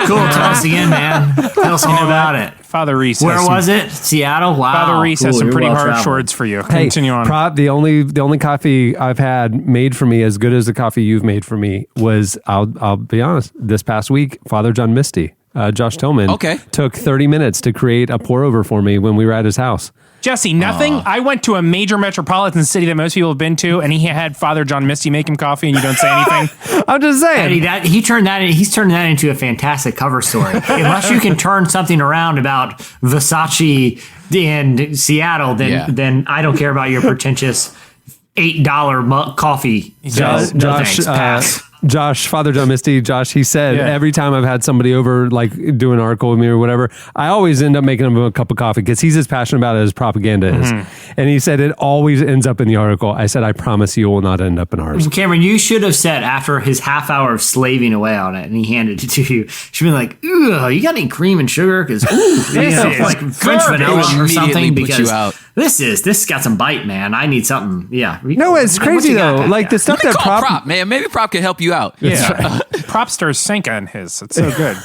Cool. Tell us again, man. Tell us more about it. Father Reese. Where was it? Seattle. Wow. Father Reese has some pretty harsh words for you. Continue on. Prop, the only coffee I've had made for me as good as the coffee you've made for me was, I'll be honest, this past week, Father John Misty, Josh Tillman, took 30 minutes to create a pour over for me when we were at his house. Jesse, nothing. I went to a major metropolitan city that most people have been to, and he had Father John Misty make him coffee, and you don't say anything. I'm just saying. Eddie, he's turned that into a fantastic cover story. Unless you can turn something around about Versace in Seattle, then I don't care about your pretentious $8 coffee. Josh, Father John Misty, he said every time I've had somebody over, like do an article with me or whatever, I always end up making him a cup of coffee because he's as passionate about it as propaganda is. And he said it always ends up in the article. I said, I promise you will not end up in ours. Cameron, you should have said after his half hour of slaving away on it and he handed it to you, should be like, "Ugh, you got any cream and sugar? Because like French vanilla or something, because this got some bite, man. I need something." Yeah. No, it's crazy though. Like the stuff that Prop, man, maybe Prop can help you out. Yeah. Propster's Senka in his. It's so good.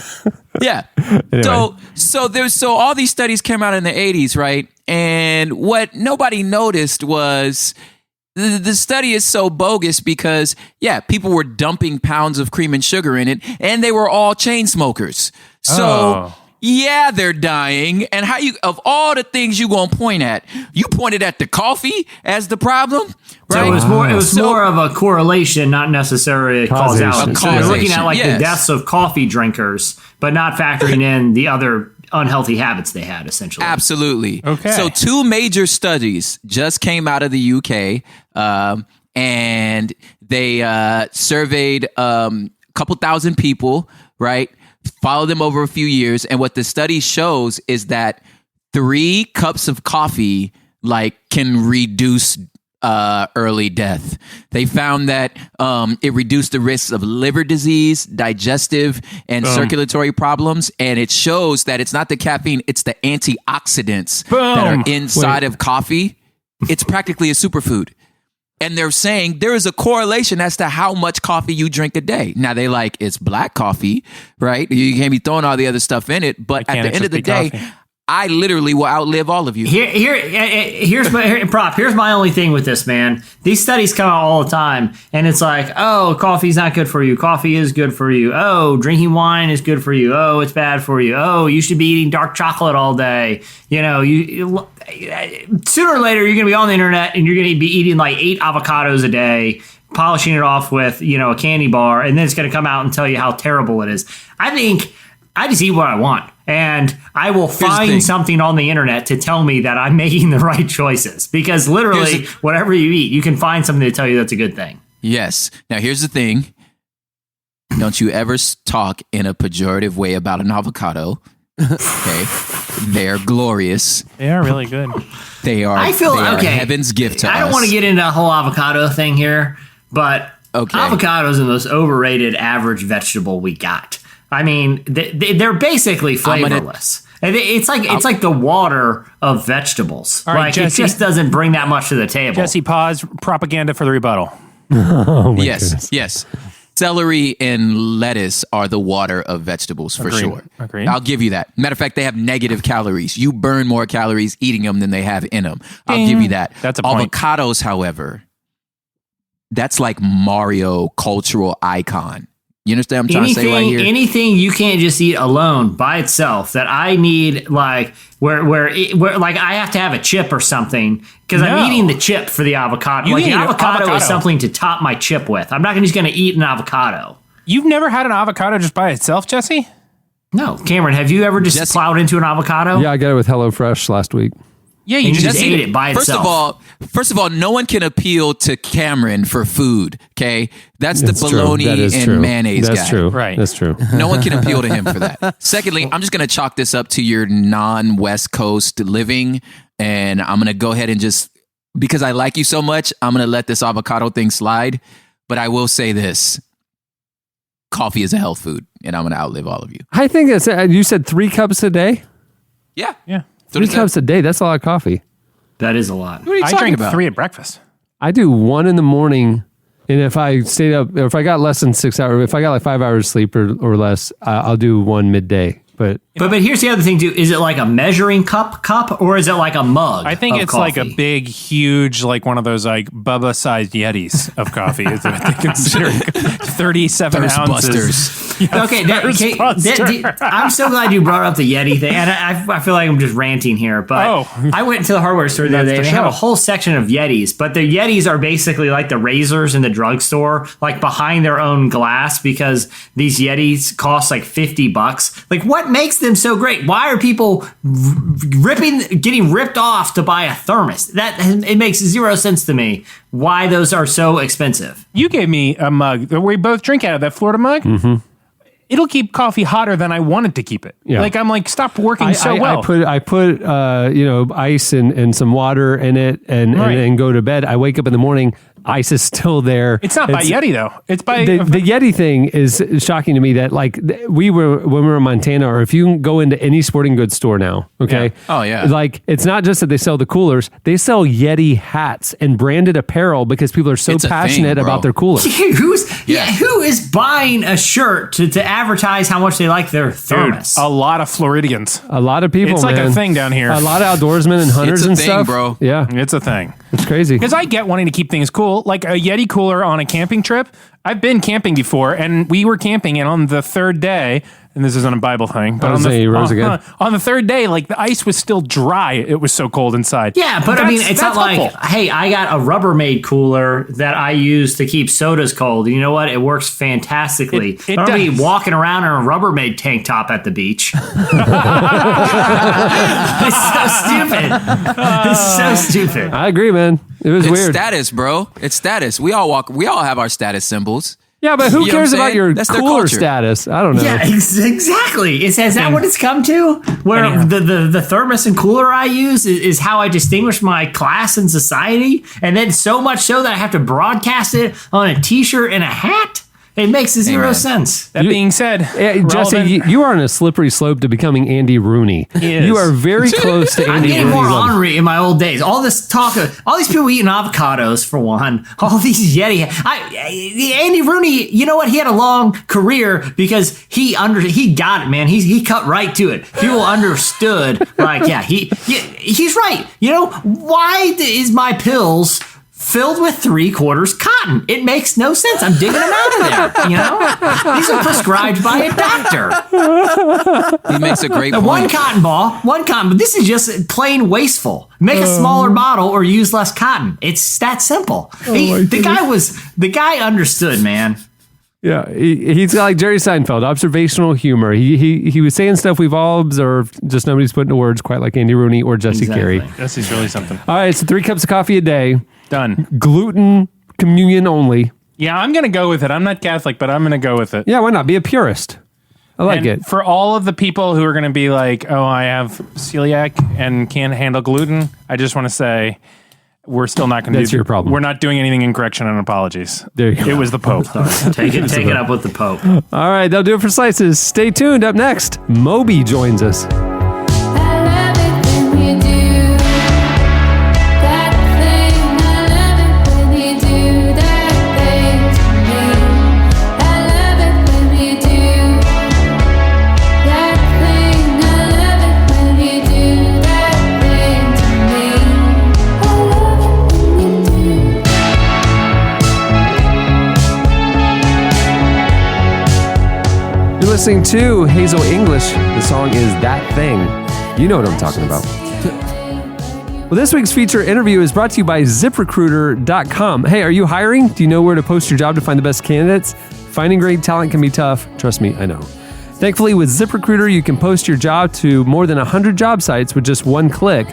Yeah. Anyway. So all these studies came out in the 80s, right? And what nobody noticed was the study is so bogus because, people were dumping pounds of cream and sugar in it, and they were all chain smokers. So they're dying. And how of all the things you gonna point at, you pointed at the coffee as the problem, right? So it was more of a correlation, not necessarily a causation. So you're looking at the deaths of coffee drinkers, but not factoring in the other unhealthy habits they had, essentially. Absolutely. Okay. So 2 major studies just came out of the UK, and they surveyed a couple thousand people, right? Follow them over a few years, and what the study shows is that 3 cups of coffee can reduce early death. They found that it reduced the risks of liver disease, digestive, and circulatory problems, and it shows that it's not the caffeine, it's the antioxidants that are inside of coffee. It's practically a superfood. And they're saying there is a correlation as to how much coffee you drink a day. Now, it's black coffee, right? You can't be throwing all the other stuff in it. But at the end of the day, I literally will outlive all of you. Here's my only thing with this, man. These studies come out all the time, and it's like, oh, coffee's not good for you. Coffee is good for you. Oh, drinking wine is good for you. Oh, it's bad for you. Oh, you should be eating dark chocolate all day. You know, sooner or later you're going to be on the internet and you're going to be eating like 8 avocados a day, polishing it off with, a candy bar, and then it's going to come out and tell you how terrible it is. I think I just eat what I want, and I will find something on the internet to tell me that I'm making the right choices, because literally whatever you eat, you can find something to tell you that's a good thing. Yes. Now, here's the thing. Don't you ever talk in a pejorative way about an avocado. Okay. They're glorious. They are really good. They are heaven's gift to us. I don't want to get into a whole avocado thing here, but avocado is the most overrated average vegetable we got. I mean, they're basically flavorless. It's like the water of vegetables. All right, like Jesse, it just doesn't bring that much to the table. Jesse, pause. Propaganda for the rebuttal. Yes. Celery and lettuce are the water of vegetables for sure. Agreed. I'll give you that. Matter of fact, they have negative calories. You burn more calories eating them than they have in them. I'll give you that. That's a point. Avocados, however, that's like Mario cultural icon. You understand what I'm trying to say right here? Anything you can't just eat alone by itself that I need, like where like I have to have a chip or something, because I'm eating the chip for the avocado. Like the avocado is something to top my chip with. I'm not just going to eat an avocado. You've never had an avocado just by itself, Jesse? No. Cameron, have you ever just plowed into an avocado? Yeah, I got it with HelloFresh last week. Yeah, you just ate it by itself. First of all, no one can appeal to Cameron for food, okay? That's the bologna and true. mayonnaise guy. That's true. Right. That's true. No one can appeal to him for that. Secondly, I'm just going to chalk this up to your non-West Coast living, and I'm going to go ahead and just, because I like you so much, I'm going to let this avocado thing slide. But I will say this. Coffee is a health food, and I'm going to outlive all of you. I think you said 3 cups a day? Yeah. 3 cups a day, that's a lot of coffee. That is a lot. What are you I talking drink about? 3 at breakfast. I do 1 in the morning, and if I stayed up, or if I got less than 6 hours, if I got like 5 hours sleep or less, I'll do 1 midday. But here's the other thing too. Is it like a measuring cup, or is it like a mug? I think it's coffee? like a big, huge, like one of those like Bubba-sized Yetis of coffee. Is what they consider 37 ounces. Yeah, okay, I'm so glad you brought up the Yeti thing, and I feel like I'm just ranting here, but I went to the hardware store the other day. They have a whole section of Yetis, but the Yetis are basically like the razors in the drugstore, like behind their own glass, because these Yetis cost like $50. Like, what makes them so great? Why are people getting ripped off to buy a thermos? It makes 0 sense to me why those are so expensive. You gave me a mug that we both drink out of, that Florida mug. Mm-hmm. It'll keep coffee hotter than I wanted to keep it. Yeah. Like, I'm like, stop working so well. I put ice and some water in it and then go to bed. I wake up in the morning, ice is still there. It's not by Yeti though. It's by the Yeti thing is shocking to me, that like when we were in Montana, or if you can go into any sporting goods store now, okay? Yeah. Oh yeah. Like, it's not just that they sell the coolers, they sell Yeti hats and branded apparel because people are so passionate about their coolers. Who is buying a shirt to advertise how much they like their thermos? Dude, a lot of Floridians. A lot of people. It's like a thing down here. A lot of outdoorsmen and hunters and stuff, bro. Yeah, it's a thing. It's crazy. Because I get wanting to keep things cool, like a Yeti cooler on a camping trip. I've been camping before, and we were camping, and on the 3rd day, and this isn't a Bible thing, but on the 3rd day, like, the ice was still dry. It was so cold inside. Yeah, but I mean, it's not like, hey, I got a Rubbermaid cooler that I use to keep sodas cold. You know what? It works fantastically. I don't be walking around in a Rubbermaid tank top at the beach. It's so stupid. It's so stupid. I agree, man. It was weird. It's status, bro. It's status. We all have our status symbols. Yeah, but who cares about your cooler status? I don't know. Yeah, exactly. Is that what it's come to? Where the thermos and cooler I use is how I distinguish my class in society, and then so much so that I have to broadcast it on a T-shirt and a hat. It makes zero Amen. sense. That being said, Jesse, relevant- you are on a slippery slope to becoming Andy Rooney. He is. You are very close to I'm Andy getting Rooney. more level. ornery in my old days. All this talk of all these people eating avocados for one. All these Yeti. Andy Rooney. You know what? He had a long career because he got it, man. He cut right to it. People understood. Like, yeah, he's right. You know, why is my pills filled with 3/4 cotton? It makes no sense. I'm digging them out of there. You know, these are prescribed by a doctor. He makes a great The point. one cotton, but this is just plain wasteful. Make a smaller bottle or use less cotton. It's that simple. The guy understood, man. Yeah, he's like Jerry Seinfeld, observational humor. He was saying stuff we've all observed, just nobody's putting into words, quite like Andy Rooney or Jesse Carey. Jesse's really something. All right, so 3 cups of coffee a day. Done. Gluten communion only. Yeah, I'm going to go with it. I'm not Catholic, but I'm going to go with it. Yeah, why not? Be a purist. I like And it. For all of the people who are going to be like, oh, I have celiac and can't handle gluten, I just want to say we're still not going to That's your problem. We're not doing anything in correction and apologies. There you go. It was the Pope. Take it up with the Pope. All right, that'll do it for Slices. Stay tuned. Up next, Moby joins us. You're listening to Hazel English. The song is That Thing. You know what I'm talking about. Well, this week's feature interview is brought to you by ZipRecruiter.com. Hey, are you hiring? Do you know where to post your job to find the best candidates? Finding great talent can be tough. Trust me, I know. Thankfully, with ZipRecruiter, you can post your job to more than 100 job sites with just one click.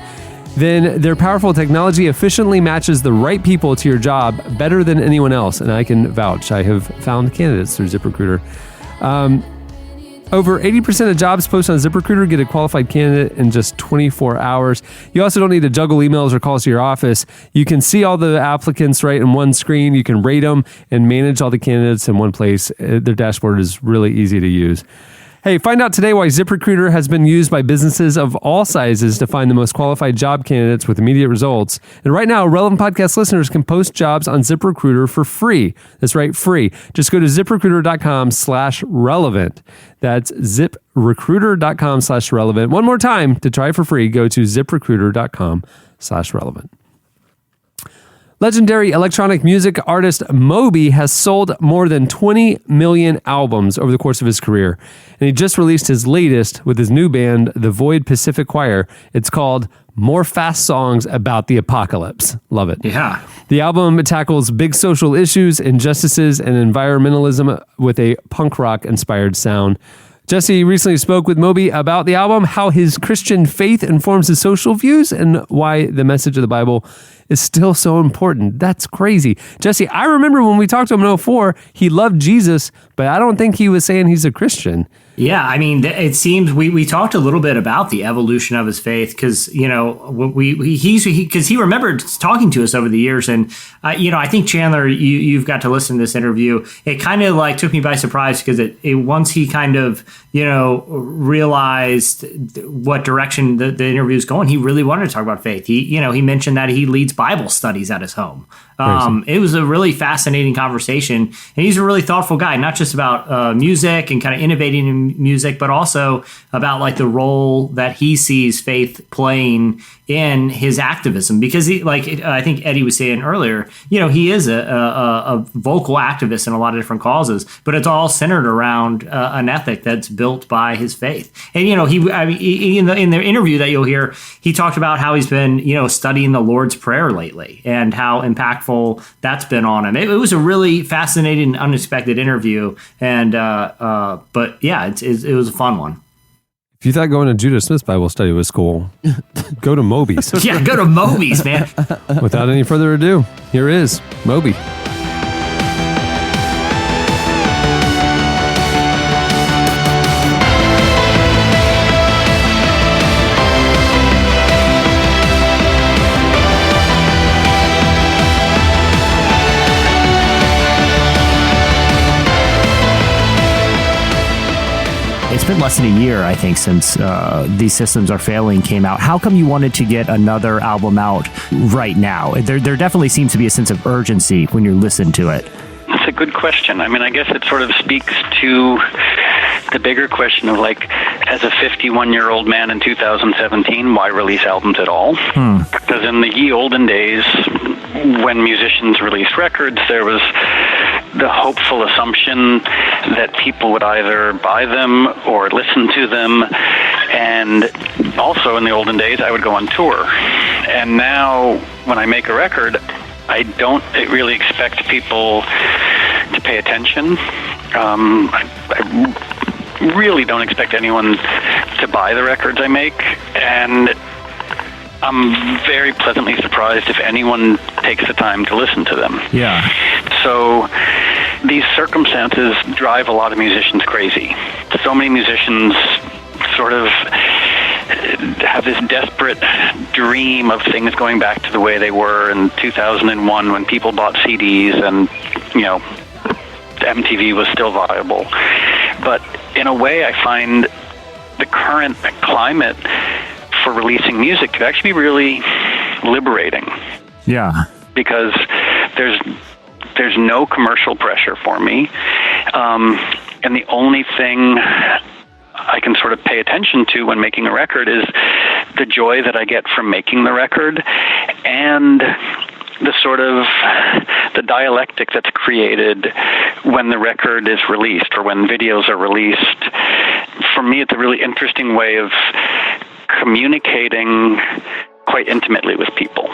Then their powerful technology efficiently matches the right people to your job better than anyone else. And I can vouch. I have found candidates through ZipRecruiter. Over 80% of jobs posted on ZipRecruiter get a qualified candidate in just 24 hours. You also don't need to juggle emails or calls to your office. You can see all the applicants right in one screen. You can rate them and manage all the candidates in one place. Their dashboard is really easy to use. Hey, find out today why ZipRecruiter has been used by businesses of all sizes to find the most qualified job candidates with immediate results. And right now, Relevant Podcast listeners can post jobs on ZipRecruiter for free. That's right, free. Just go to ZipRecruiter.com/relevant. That's ZipRecruiter.com/relevant. One more time to try it for free. Go to ZipRecruiter.com/relevant. Legendary electronic music artist Moby has sold more than 20 million albums over the course of his career. And he just released his latest with his new band, the Void Pacific Choir. It's called More Fast Songs About the Apocalypse. Love it. Yeah. The album tackles big social issues, injustices, and environmentalism with a punk rock inspired sound. Jesse recently spoke with Moby about the album, how his Christian faith informs his social views, and why the message of the Bible is still so important. That's crazy. Jesse, I remember when we talked to him in 2004, he loved Jesus, but I don't think he was saying he's a Christian. Yeah, I mean, it seems we talked a little bit about the evolution of his faith because he remembered talking to us over the years, and I think Chandler, you've got to listen to this interview. It kind of like took me by surprise because it once he kind of realized what direction the interview is going, he really wanted to talk about faith. He mentioned that he leads Bible studies at his home. It was a really fascinating conversation, and he's a really thoughtful guy, not just about music and kind of innovating in music, but also about like the role that he sees faith playing in his activism. Because I think Eddie was saying earlier, he is a vocal activist in a lot of different causes, but it's all centered around an ethic that's built by his faith. And in the interview that you'll hear, he talked about how he's been studying the Lord's Prayer lately and how impactful that's been on him. It was a really fascinating, unexpected interview, and but yeah, it was a fun one. If you thought going to Judah Smith's Bible study was cool, go to Moby's. Yeah, go to Moby's, man. Without any further ado, here is Moby. less than a year, I think, since These Systems Are Failing came out. How come you wanted to get another album out right now? There definitely seems to be a sense of urgency when you listen to it. That's a good question. I mean, I guess it sort of speaks to the bigger question of, like, as a 51-year-old man in 2017, why release albums at all? Because in the ye olden days, when musicians released records, there was the hopeful assumption that people would either buy them or listen to them. And also in the olden days, I would go on tour. And now when I make a record, I don't really expect people to pay attention. I really don't expect anyone to buy the records I make, and I'm very pleasantly surprised if anyone takes the time to listen to them. Yeah. So these circumstances drive a lot of musicians crazy. So many musicians sort of have this desperate dream of things going back to the way they were in 2001 when people bought CDs and, you know, MTV was still viable. But in a way, I find the current climate for releasing music to actually be really liberating. Yeah. Because there's no commercial pressure for me. And the only thing I can sort of pay attention to when making a record is the joy that I get from making the record and the sort of the dialectic that's created when the record is released or when videos are released. For me, it's a really interesting way of communicating quite intimately with people.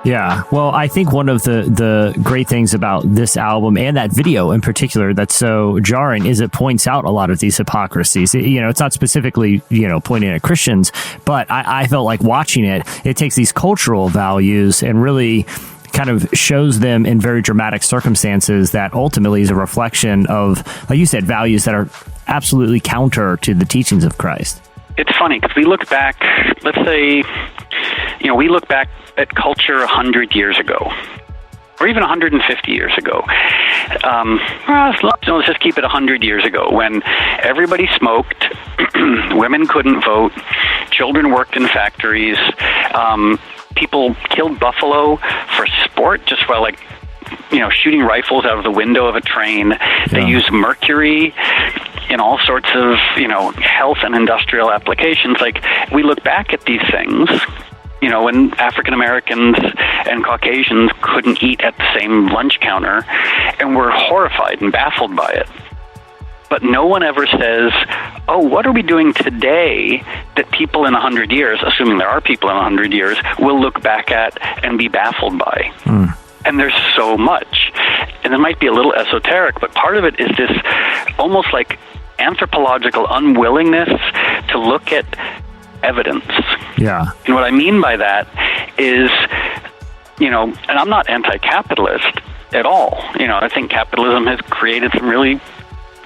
Yeah, well, I think one of the great things about this album and that video in particular that's so jarring is it points out a lot of these hypocrisies. You know, it's not specifically, you know, pointing at Christians, but I felt like watching it, it takes these cultural values and really kind of shows them in very dramatic circumstances that ultimately is a reflection of, like you said, values that are absolutely counter to the teachings of Christ. It's funny because we look back, let's say, you know, we look back at culture 100 years ago, or even 150 years ago. Let's just keep it 100 years ago when everybody smoked, women couldn't vote, children worked in factories, people killed buffalo for sport just while, like, you know, shooting rifles out of the window of a train. They used mercury in all sorts of, you know, health and industrial applications. Like, we look back at these things, you know, when African Americans and Caucasians couldn't eat at the same lunch counter, and we're horrified and baffled by it. But no one ever says, oh, what are we doing today that people in 100 years, assuming there are people in 100 years, will look back at and be baffled by? And there's so much. And it might be a little esoteric, but part of it is this almost like anthropological unwillingness to look at evidence. Yeah. And what I mean by that is, you know, and I'm not anti-capitalist at all. You know, I think capitalism has created some really,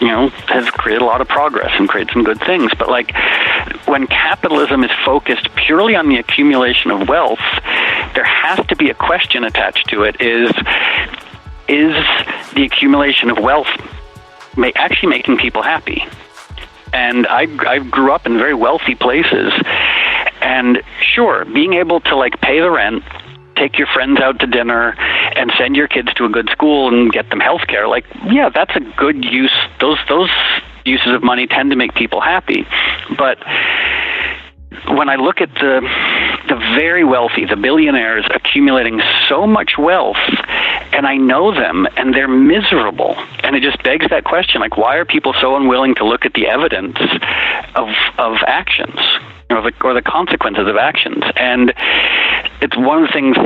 you know, has created a lot of progress and created some good things. But, like, when capitalism is focused purely on the accumulation of wealth, there has to be a question attached to it: is the accumulation of wealth actually making people happy? And I grew up in very wealthy places, and sure, being able to, like, pay the rent, take your friends out to dinner, and send your kids to a good school and get them health care, like, yeah, that's a good use. Those uses of money tend to make people happy. But when I look at the very wealthy, the billionaires accumulating so much wealth, and I know them, and they're miserable, and it just begs that question, like, why are people so unwilling to look at the evidence of actions, or the consequences of actions? And it's one of the things,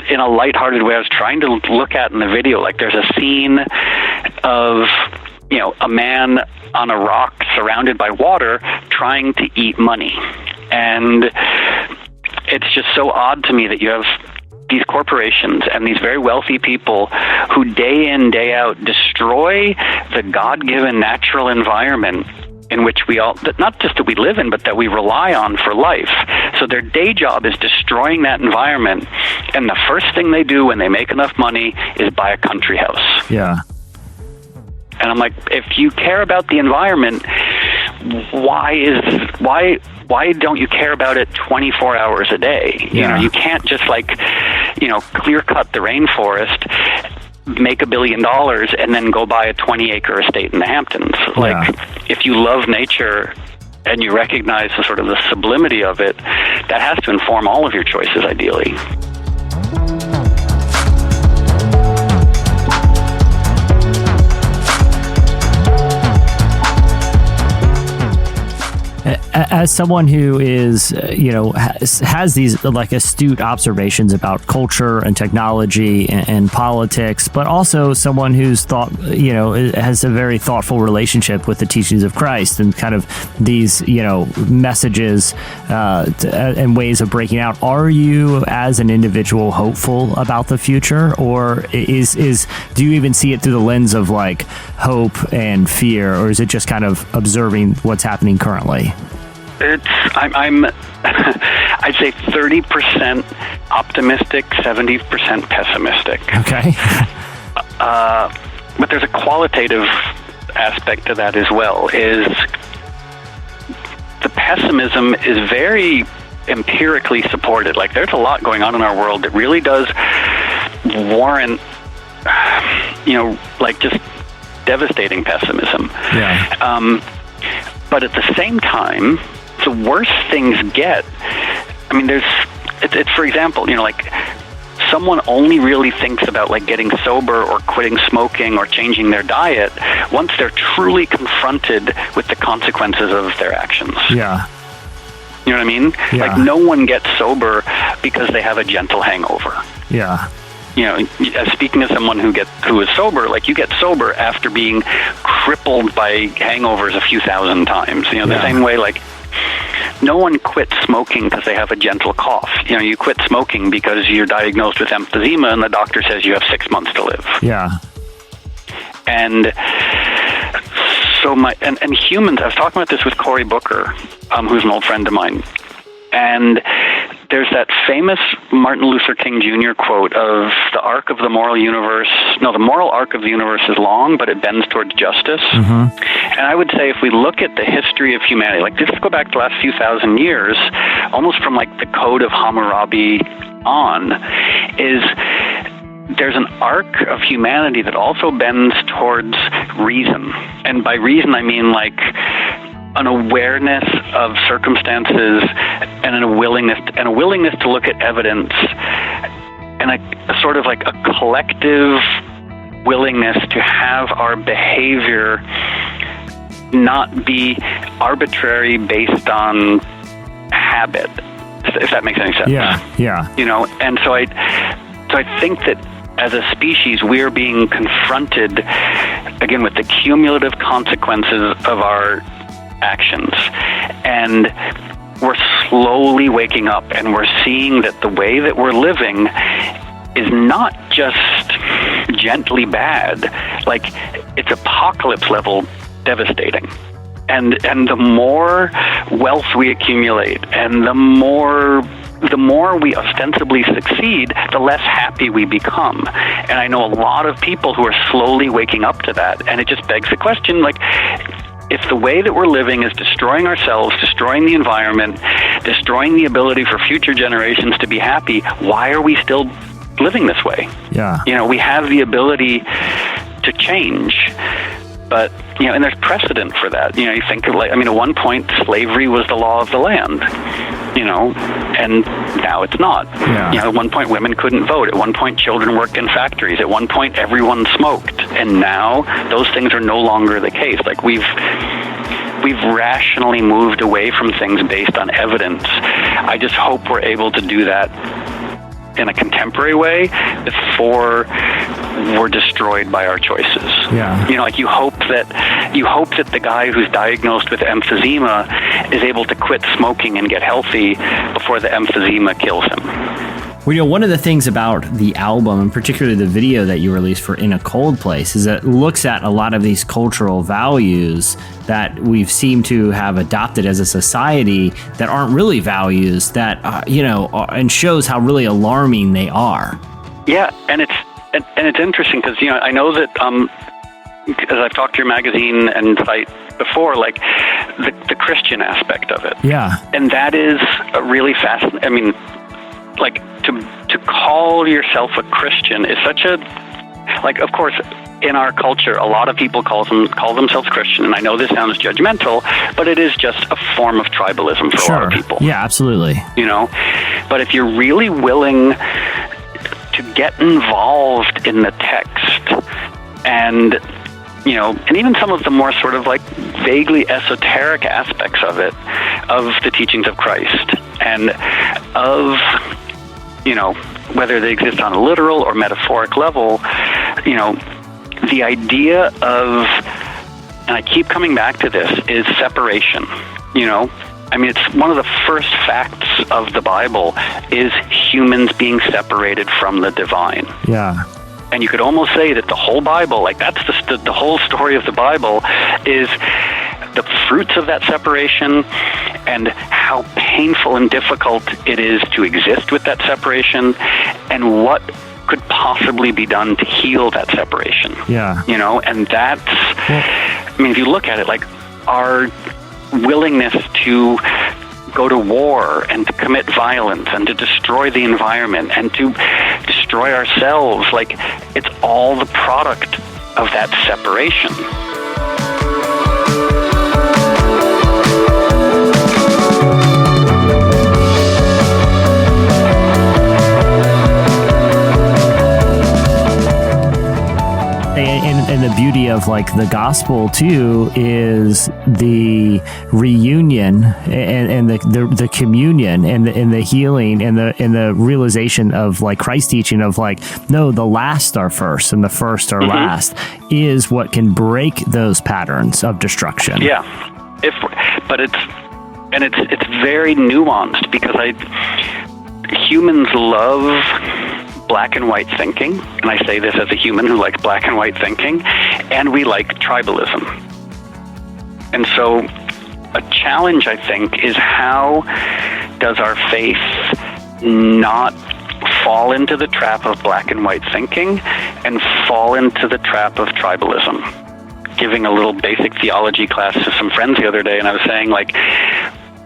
in a lighthearted way, I was trying to look at in the video. Like, there's a scene of, you know, a man on a rock surrounded by water trying to eat money. And it's just so odd to me that you have these corporations and these very wealthy people who day in, day out destroy the God-given natural environment in which we all, not just that we live in, but that we rely on for life. So their day job is destroying that environment, and the first thing they do when they make enough money is buy a country house. Yeah. And I'm like, if you care about the environment, why don't you care about it 24 hours a day? You know, you can't just clear cut the rainforest, make $1 billion, and then go buy a 20-acre estate in the Hamptons. Like, if you love nature and you recognize the sort of the sublimity of it, that has to inform all of your choices, ideally. As someone who is, has these astute observations about culture and technology and politics, but also someone who's has a very thoughtful relationship with the teachings of Christ and kind of these, messages and ways of breaking out. Are you, as an individual, hopeful about the future, or do you even see it through the lens of hope and fear, or is it just kind of observing what's happening currently? I'm I'd say 30% optimistic, 70% pessimistic. Okay. But there's a qualitative aspect to that as well. Is the pessimism is very empirically supported. Like, there's a lot going on in our world that really does warrant, just devastating pessimism. Yeah. But at the same time, the worse things get, it's for example, someone only really thinks about getting sober or quitting smoking or changing their diet once they're truly confronted with the consequences of their actions. Yeah. You know what I mean? Yeah. No one gets sober because they have a gentle hangover. Yeah. Speaking as someone who is sober, you get sober after being crippled by hangovers a few thousand times. The same way, no one quits smoking because they have a gentle cough. You quit smoking because you're diagnosed with emphysema and the doctor says you have 6 months to live. Yeah. And so and humans, I was talking about this with Cory Booker, who's an old friend of mine. And there's that famous Martin Luther King Jr. quote of the moral arc of the universe is long, but it bends towards justice. Mm-hmm. And I would say if we look at the history of humanity, just go back to the last few thousand years, almost from the Code of Hammurabi on, is there's an arc of humanity that also bends towards reason. And by reason, I mean an awareness of circumstances and a willingness to look at evidence, and a sort of a collective willingness to have our behavior not be arbitrary based on habit, if that makes any sense. Yeah. And so I think that as a species, we're being confronted again with the cumulative consequences of our actions, and we're slowly waking up, and we're seeing that the way that we're living is not just gently bad, it's apocalypse level devastating. And the more wealth we accumulate, and the more we ostensibly succeed, the less happy we become. And I know a lot of people who are slowly waking up to that, and it just begs the question, if the way that we're living is destroying ourselves, destroying the environment, destroying the ability for future generations to be happy, why are we still living this way? Yeah. We have the ability to change, but, and there's precedent for that. You think of at one point, slavery was the law of the land, and now it's not. Yeah. At one point, women couldn't vote. At one point, children worked in factories. At one point, everyone smoked. And now those things are no longer the case. We've rationally moved away from things based on evidence. I just hope we're able to do that in a contemporary way before we're destroyed by our choices. Yeah. You hope that the guy who's diagnosed with emphysema is able to quit smoking and get healthy before the emphysema kills him. Well, one of the things about the album, and particularly the video that you released for In a Cold Place, is that it looks at a lot of these cultural values that we've seemed to have adopted as a society that aren't really values that, and shows how really alarming they are. Yeah, and it's interesting because, I know that as I've talked to your magazine and site before, like the Christian aspect of it. Yeah. And that is a really fascinating, I mean, like to call yourself a Christian is such a, like, of course, in our culture, a lot of people call themselves Christian, and I know this sounds judgmental, but it is just a form of tribalism for a lot of people. Yeah, absolutely. But if you're really willing to get involved in the text and and even some of the more sort of like vaguely esoteric aspects of it, of the teachings of Christ, and of, whether they exist on a literal or metaphoric level, the idea of, and I keep coming back to this, is separation. I mean, it's one of the first facts of the Bible is humans being separated from the divine. Yeah. And you could almost say that the whole Bible, like that's the whole story of the Bible, is the fruits of that separation and how painful and difficult it is to exist with that separation and what could possibly be done to heal that separation. Yeah. And that's, I mean, if you look at it, like our willingness to go to war and to commit violence and to destroy the environment and to destroy ourselves, like it's all the product of that separation. And the beauty of like the gospel too is the reunion and the communion and the healing and the realization of like Christ's teaching of like, no, the last are first and the first are last is what can break those patterns of destruction. Yeah, but it's very nuanced because humans love black and white thinking, and I say this as a human who likes black and white thinking, and we like tribalism. And so a challenge, I think, is how does our faith not fall into the trap of black and white thinking and fall into the trap of tribalism? Giving a little basic theology class to some friends the other day, and I was saying, like,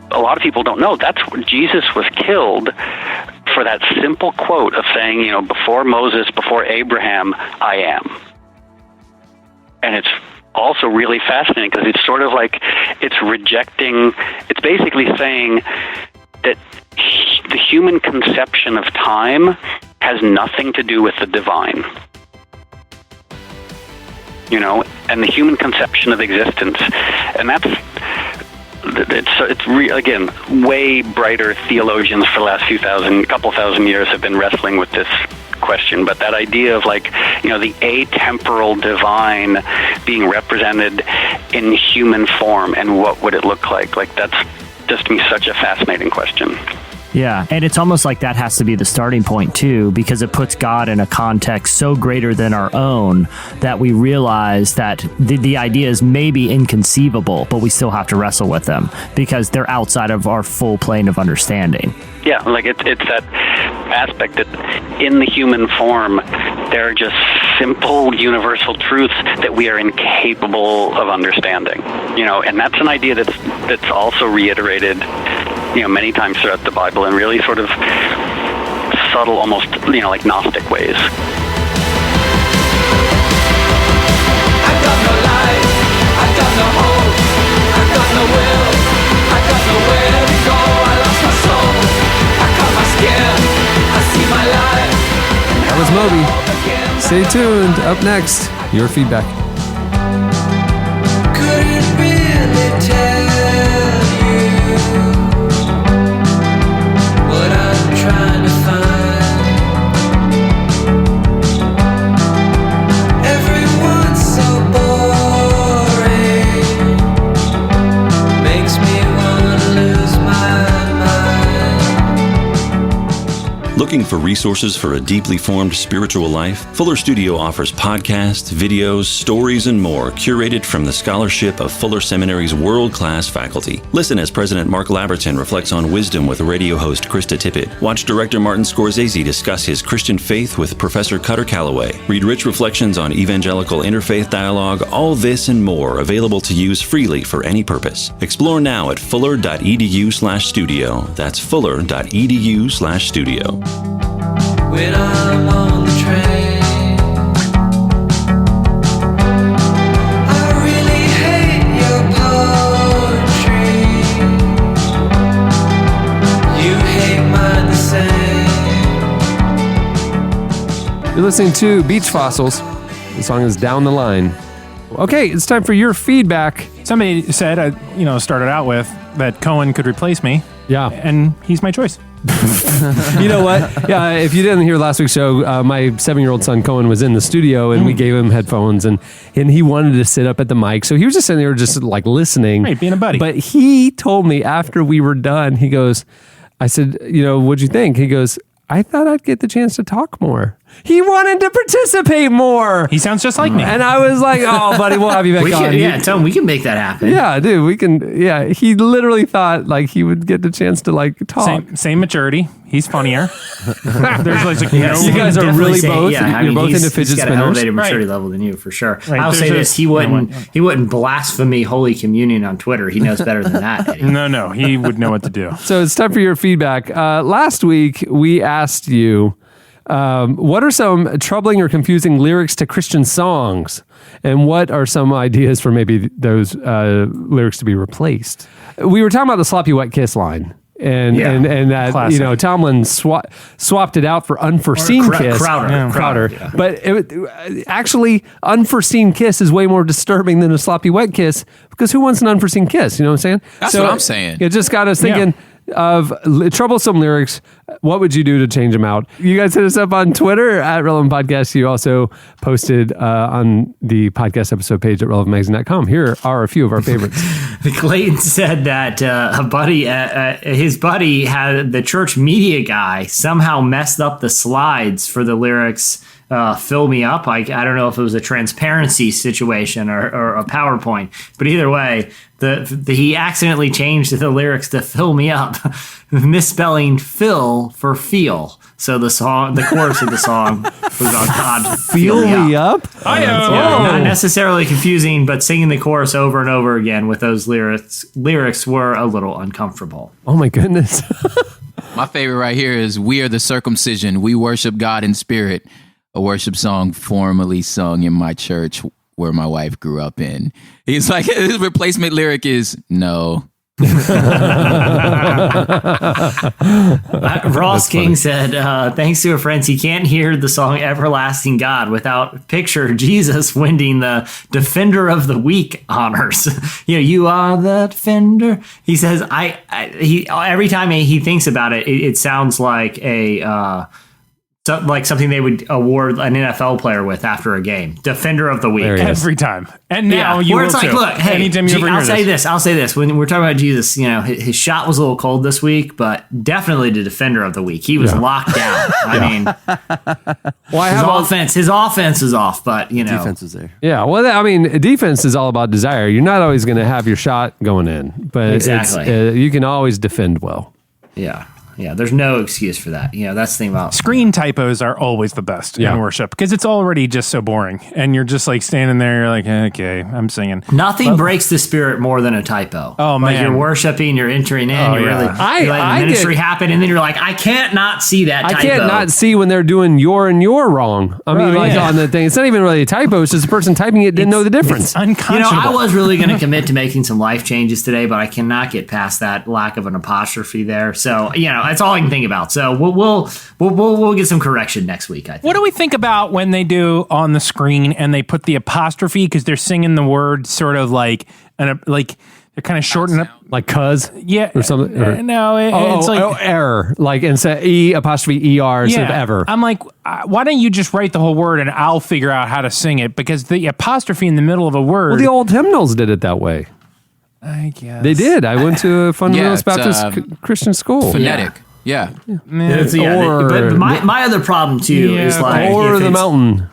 a lot of people don't know that's what Jesus was killed for, that simple quote of saying, before Moses, before Abraham, I am. And it's also really fascinating because it's sort of like it's basically saying that the human conception of time has nothing to do with the divine. And the human conception of existence. And again, way brighter theologians for the last couple thousand years have been wrestling with this question, but that idea of like, the atemporal divine being represented in human form and what would it look like that's just to me such a fascinating question. Yeah, and it's almost like that has to be the starting point too, because it puts God in a context so greater than our own that we realize that the ideas may be inconceivable, but we still have to wrestle with them because they're outside of our full plane of understanding. Yeah, like it's that aspect that in the human form, there are just simple universal truths that we are incapable of understanding. And that's an idea that's also reiterated many times throughout the Bible in really sort of subtle, almost, like Gnostic ways. I got no life, I got no hope, I got no will, I got nowhere to go, I lost my soul, I cut my skin, I see my life. That was Moby. Stay tuned. Up next, your feedback. Couldn't really tell what I'm trying to find. Everyone's so boring, makes me wanna lose my mind. Looking for resources for a deeply formed spiritual life? Fuller Studio offers podcasts, videos, stories, and more curated from the scholarship of Fuller Seminary's world-class faculty. Listen as President Mark Laverton reflects on wisdom with radio host Krista Tippett. Watch director Martin Scorsese discuss his Christian faith with Professor Cutter Calloway. Read rich reflections on evangelical interfaith dialogue. All this and more available to use freely for any purpose. Explore now at fuller.edu/studio. That's fuller.edu/studio. When I'm on the train, I really hate your poetry. You hate mine the same. You're listening to Beach Fossils. The song is Down the Line. Okay, it's time for your feedback. Somebody said, started out with that Cohen could replace me. Yeah. And he's my choice. You know what? Yeah, if you didn't hear last week's show, my 7-year-old son Cohen was in the studio and we gave him headphones and he wanted to sit up at the mic. So he was just sitting there just like listening. Right, being a buddy. But he told me after we were done, he goes, I said, what'd you think? He goes, I thought I'd get the chance to talk more. He wanted to participate more. He sounds just like me. And I was like, oh, buddy, we'll have you back on. Tell him we can make that happen. Yeah, dude, we can. Yeah, he literally thought like he would get the chance to like talk. Same maturity. He's funnier. There's like you guys are really both. You're both into fidget he's got spinners. an elevated maturity level than you for sure. Right, I'll say this: he wouldn't blaspheme Holy Communion on Twitter. He knows better than that. Eddie. No, he would know what to do. So it's time for your feedback. Last week we asked you. What are some troubling or confusing lyrics to Christian songs? And what are some ideas for maybe those lyrics to be replaced? We were talking about the sloppy wet kiss line. And that, classic. Tomlin swapped it out for unforeseen kiss. Crowder. Yeah. But actually, unforeseen kiss is way more disturbing than a sloppy wet kiss because who wants an unforeseen kiss? You know what I'm saying? That's what I'm saying. It just got us thinking of troublesome lyrics. What would you do to change them out? You guys hit us up on Twitter at Relevant Podcast. You also posted on the podcast episode page at relevantmagazine.com. Here are a few of our favorites. Clayton said that his buddy had the church media guy somehow messed up the slides for the lyrics. Fill me up. I don't know if it was a transparency situation or a PowerPoint, but either way, he accidentally changed the lyrics to "fill me up," misspelling "fill" for "feel." So the chorus of the song was on God. Fill me up. Not necessarily confusing, but singing the chorus over and over again with those lyrics were a little uncomfortable. Oh my goodness. My favorite right here is "We Are the Circumcision. We Worship God in Spirit." A worship song formerly sung in my church where my wife grew up in. He's like, his replacement lyric is no. Ross King said, thanks to a friend, he can't hear the song Everlasting God without picture Jesus winning the Defender of the Week honors. You are the defender. He says, every time he thinks about it, it sounds like like something they would award an NFL player with after a game. Defender of the Week. Every time. And now you where will it's like, too. look, hey, Anytime you ever I'll hear say this. When we're talking about Jesus, his shot was a little cold this week, but definitely the Defender of the Week. He was locked down. I mean, his offense is off, but defense is there. Yeah, well, defense is all about desire. You're not always going to have your shot going in, but exactly. You can always defend well. Yeah. Yeah, there's no excuse for that. That's the thing about screen typos are always the best in worship because it's already just so boring, and you're just like standing there. You're like, okay, I'm singing. Nothing breaks the spirit more than a typo. Oh man, you're worshiping, you're entering in, you're really letting the ministry happen, and then you're like, I can't not see that. Typo. I can't not see when they're doing your and your wrong. I mean, on the thing, it's not even really a typo. It's just the person typing it didn't know the difference. It's unconscionable. I was really going to commit to making some life changes today, but I cannot get past that lack of an apostrophe there. So that's all I can think about. So we'll get some correction next week, I think. What do we think about when they do on the screen and they put the apostrophe because they're singing the word sort of like they're kind of shortening up like cuz or something? It's like error, like instead E''ER instead of ever. I'm like, why don't you just write the whole word and I'll figure out how to sing it, because the apostrophe in the middle of a word. Well, the old hymnals did it that way. I guess they did. I went to a fundamentalist Baptist Christian school. Phonetic. Yeah. But my other problem too is like or the mountain.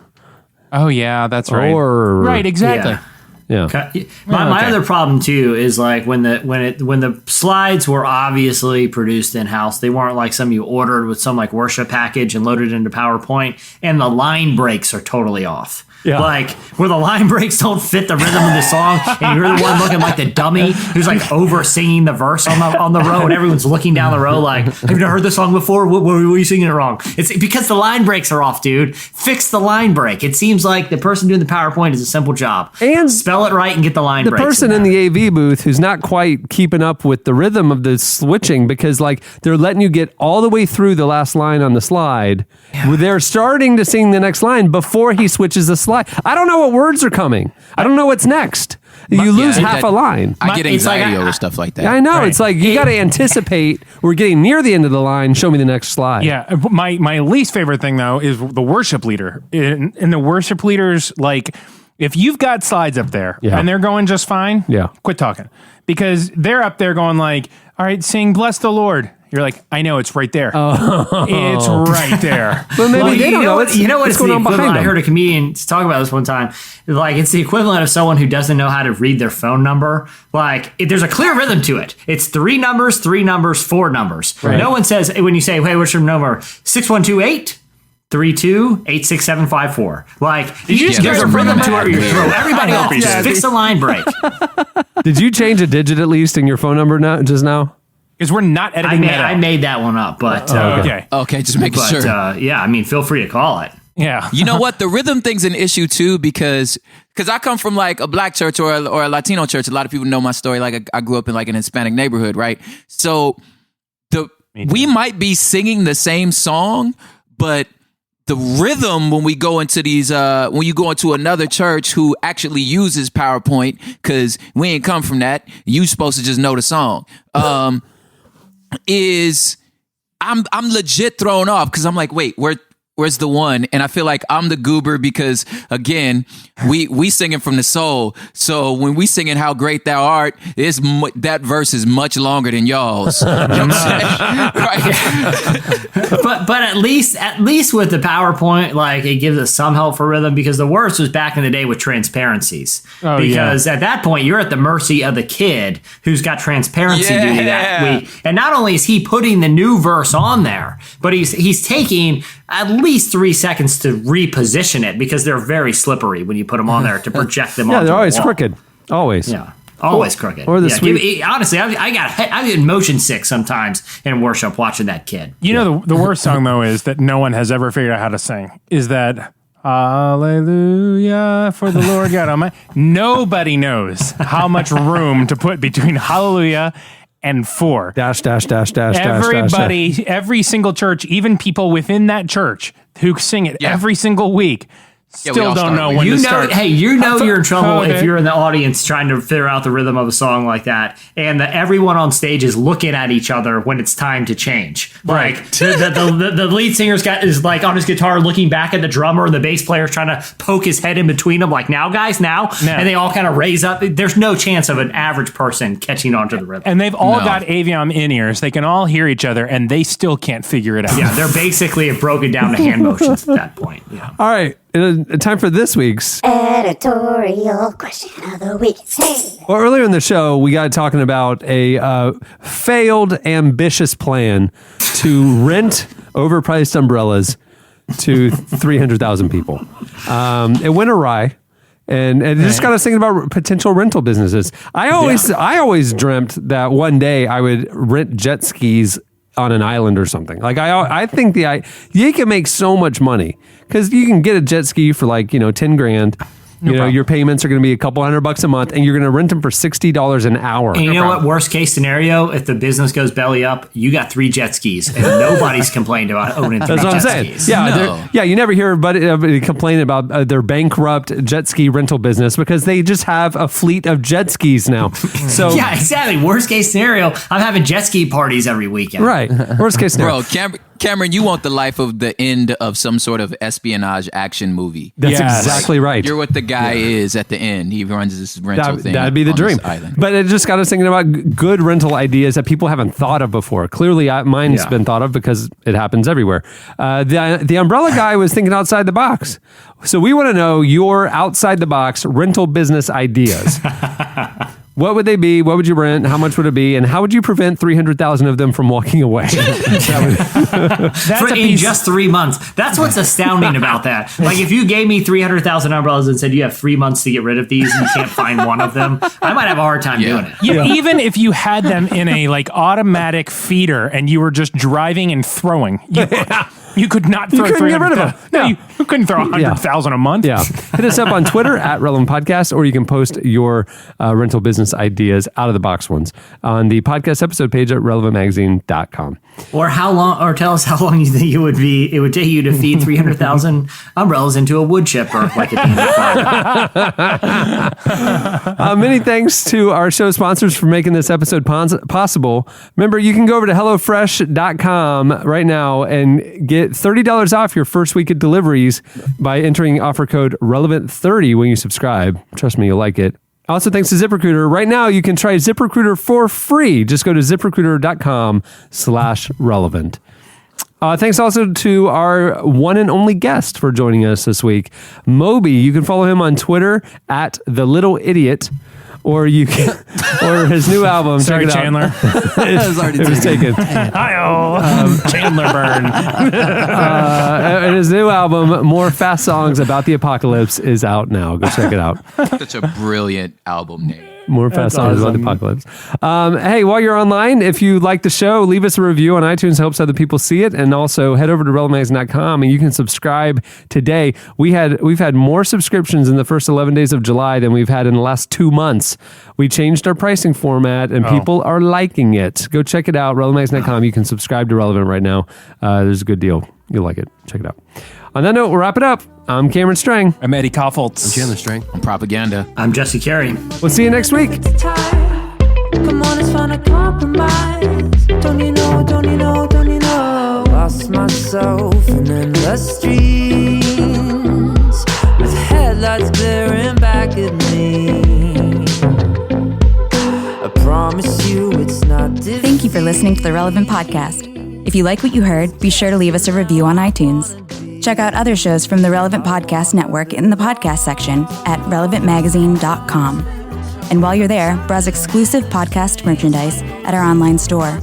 Oh yeah, that's right. Or right, exactly. Yeah. My other problem too is like when the slides were obviously produced in house, they weren't like some you ordered with some like worship package and loaded into PowerPoint, and the line breaks are totally off. Yeah. Like where the line breaks don't fit the rhythm of the song, and you're the one looking like the dummy who's like over singing the verse on the row, and everyone's looking down the row like, have you not heard this song before? What were you singing it wrong? It's because the line breaks are off, dude. Fix the line break. It seems like the person doing the PowerPoint is a simple job. And spell it right and get the line breaks. The person in the AV booth who's not quite keeping up with the rhythm of the switching, because like they're letting you get all the way through the last line on the slide. Yeah. They're starting to sing the next line before he switches the slide. I don't know what words are coming. I don't know what's next. You lose half a line. I get anxiety over stuff like that. I know. Right. It's like you got to anticipate. We're getting near the end of the line. Show me the next slide. Yeah. My least favorite thing though is the worship leader. And the worship leaders, like, if you've got slides up there and they're going just fine, quit talking, because they're up there going like, all right, sing "Bless the Lord." You're like, I know, it's right there. Oh. It's right there. But maybe they don't know. You know what's going on behind them? I heard a comedian talk about this one time. Like, it's the equivalent of someone who doesn't know how to read their phone number. Like, there's a clear rhythm to it. It's 3 numbers, 4 numbers. Right. No one says, when you say, hey, what's your number? 6128? 32-86754. Like, you just there's a rhythm to it. You throw everybody off. Just fix the line break. Did you change a digit at least in your phone number just now? Because we're not editing that out. I made that one up, but okay, just making sure. Yeah, I mean, feel free to call it. Yeah. You know what? The rhythm thing's an issue too, because I come from like a black church or a Latino church. A lot of people know my story. Like I grew up in like an Hispanic neighborhood, right? So we might be singing the same song, but the rhythm when we go into these, when you go into another church who actually uses PowerPoint, because we ain't come from that. You supposed to just know the song. Is I'm legit thrown off because I'm like, wait, where's the one? And I feel like I'm the goober because again, we singing from the soul. So when we singing "How Great Thou Art," that verse is much longer than y'all's. You know what I'm saying? Right? But at least with the PowerPoint, like it gives us some help for rhythm, because the worst was back in the day with transparencies. Oh, because at that point you're at the mercy of the kid who's got transparency duty that week. And not only is he putting the new verse on there, but he's taking at least 3 seconds to reposition it, because they're very slippery when you put them on there to project them on. Yeah, they're always crooked. Always. Yeah. Always crooked. Or the honestly, I get motion sick sometimes in worship watching that kid. You know, the worst song though is that no one has ever figured out how to sing. Is that "Hallelujah for the Lord God Almighty"? Nobody knows how much room to put between "Hallelujah" and 4. Dash, dash, dash, dash, Everybody, dash, dash. every single church, even people within that church who sing it every single week, still don't know when to start. Hey, you're in trouble if you're in the audience trying to figure out the rhythm of a song like that, and everyone on stage is looking at each other when it's time to change. Right. Like the lead singer is like on his guitar looking back at the drummer, and the bass player's trying to poke his head in between them, like, now guys, now. And they all kind of raise up. There's no chance of an average person catching on to the rhythm. And they've all got Aviom in-ears. They can all hear each other, and they still can't figure it out. Yeah, they're basically broken down to hand motions at that point. Yeah. All right. Time for this week's editorial question of the week. Hey. Well, earlier in the show, we got talking about a failed, ambitious plan to rent overpriced umbrellas to 300,000 people. It went awry. And it just got us thinking about potential rental businesses. I always dreamt that one day I would rent jet skis on an island or something. Like I think you can make so much money because you can get a jet ski for like, $10,000. Your payments are going to be a couple $100 a month, and you're going to rent them for $60 an hour. And you know what? Worst case scenario, if the business goes belly up, you got 3 jet skis, and nobody's complained about owning 3 jet skis. Yeah, you never hear anybody complain about their bankrupt jet ski rental business because they just have a fleet of jet skis now. So yeah, exactly. Worst case scenario, I'm having jet ski parties every weekend. Right. Worst case scenario. Bro, Cameron, you want the life of the end of some sort of espionage action movie. That's exactly right. You're with the guy guy is at the end. He runs this rental thing. That'd be the on dream. this island. But it just got us thinking about good rental ideas that people haven't thought of before. Clearly, mine's been thought of because it happens everywhere. The umbrella guy was thinking outside the box. So we want to know your outside the box rental business ideas. What would they be? What would you rent? How much would it be? And how would you prevent 300,000 of them from walking away? In just 3 months. That's what's astounding about that. Like if you gave me 300,000 umbrellas and said you have 3 months to get rid of these and you can't find one of them, I might have a hard time doing it. Yeah, even if you had them in a like automatic feeder and you were just driving and throwing, you could not throw 300,000. Get rid of them. No, you couldn't throw 100,000 a month. Yeah. Hit us up on Twitter at Relevant Podcast, or you can post your rental business ideas, out of the box ones, on the podcast episode page at relevantmagazine.com. Or tell us how long you think it would take you to feed 300,000 umbrellas into a wood chipper like at the end of Many thanks to our show sponsors for making this episode possible. Remember, you can go over to HelloFresh.com right now and get $30 off your first week of deliveries by entering offer code RELEVANT30 when you subscribe. Trust me, you'll like it. Also, thanks to ZipRecruiter. Right now, you can try ZipRecruiter for free. Just go to ZipRecruiter.com/relevant. Thanks also to our one and only guest for joining us this week, Moby. You can follow him on Twitter at The Little Idiot. Or you can, or his new album. Sorry, check it Chandler. It was taken. Hi-oh. Chandler burn. And his new album, More Fast Songs About the Apocalypse, is out now. Go check it out. Such a brilliant album name. More Fast Songs About the Apocalypse. Hey, while you're online, if you like the show, leave us a review on iTunes. Helps other people see it. And also head over to relevantmagazine.com and you can subscribe today. We've had more subscriptions in the first 11 days of July than we've had in the last 2 months. We changed our pricing format and people are liking it. Go check it out, relevantmagazine.com. You can subscribe to Relevant right now. There's a good deal. You'll like it. Check it out. On that note, we'll wrap it up. I'm Cameron Strang. I'm Eddie Koffoltz. I'm Chandler Strang. I'm Propaganda. I'm Jesse Carey. We'll see you next week. Come on, let's find a compromise. Don't you know, don't you know, don't you know? Lost myself in endless streams with headlights glaring back at me. I promise you it's not different. Thank you for listening to the Relevant Podcast. If you like what you heard, be sure to leave us a review on iTunes. Check out other shows from the Relevant Podcast Network in the podcast section at relevantmagazine.com. And while you're there, browse exclusive podcast merchandise at our online store.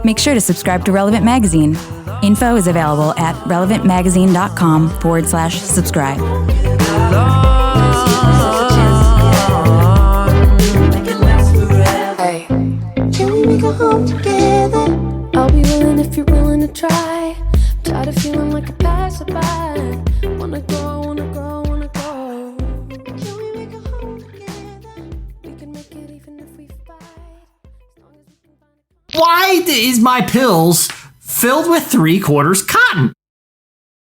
Make sure to subscribe to Relevant Magazine. Info is available at relevantmagazine.com/subscribe. Hey, can we make a home together? I'll be willing if you're willing to try. Tired of feeling like a passerby. Wanna go, wanna go, wanna go. Can we make a home together? We can make it even if we fight. As long as we can find Why is my pills filled with 3/4 cotton?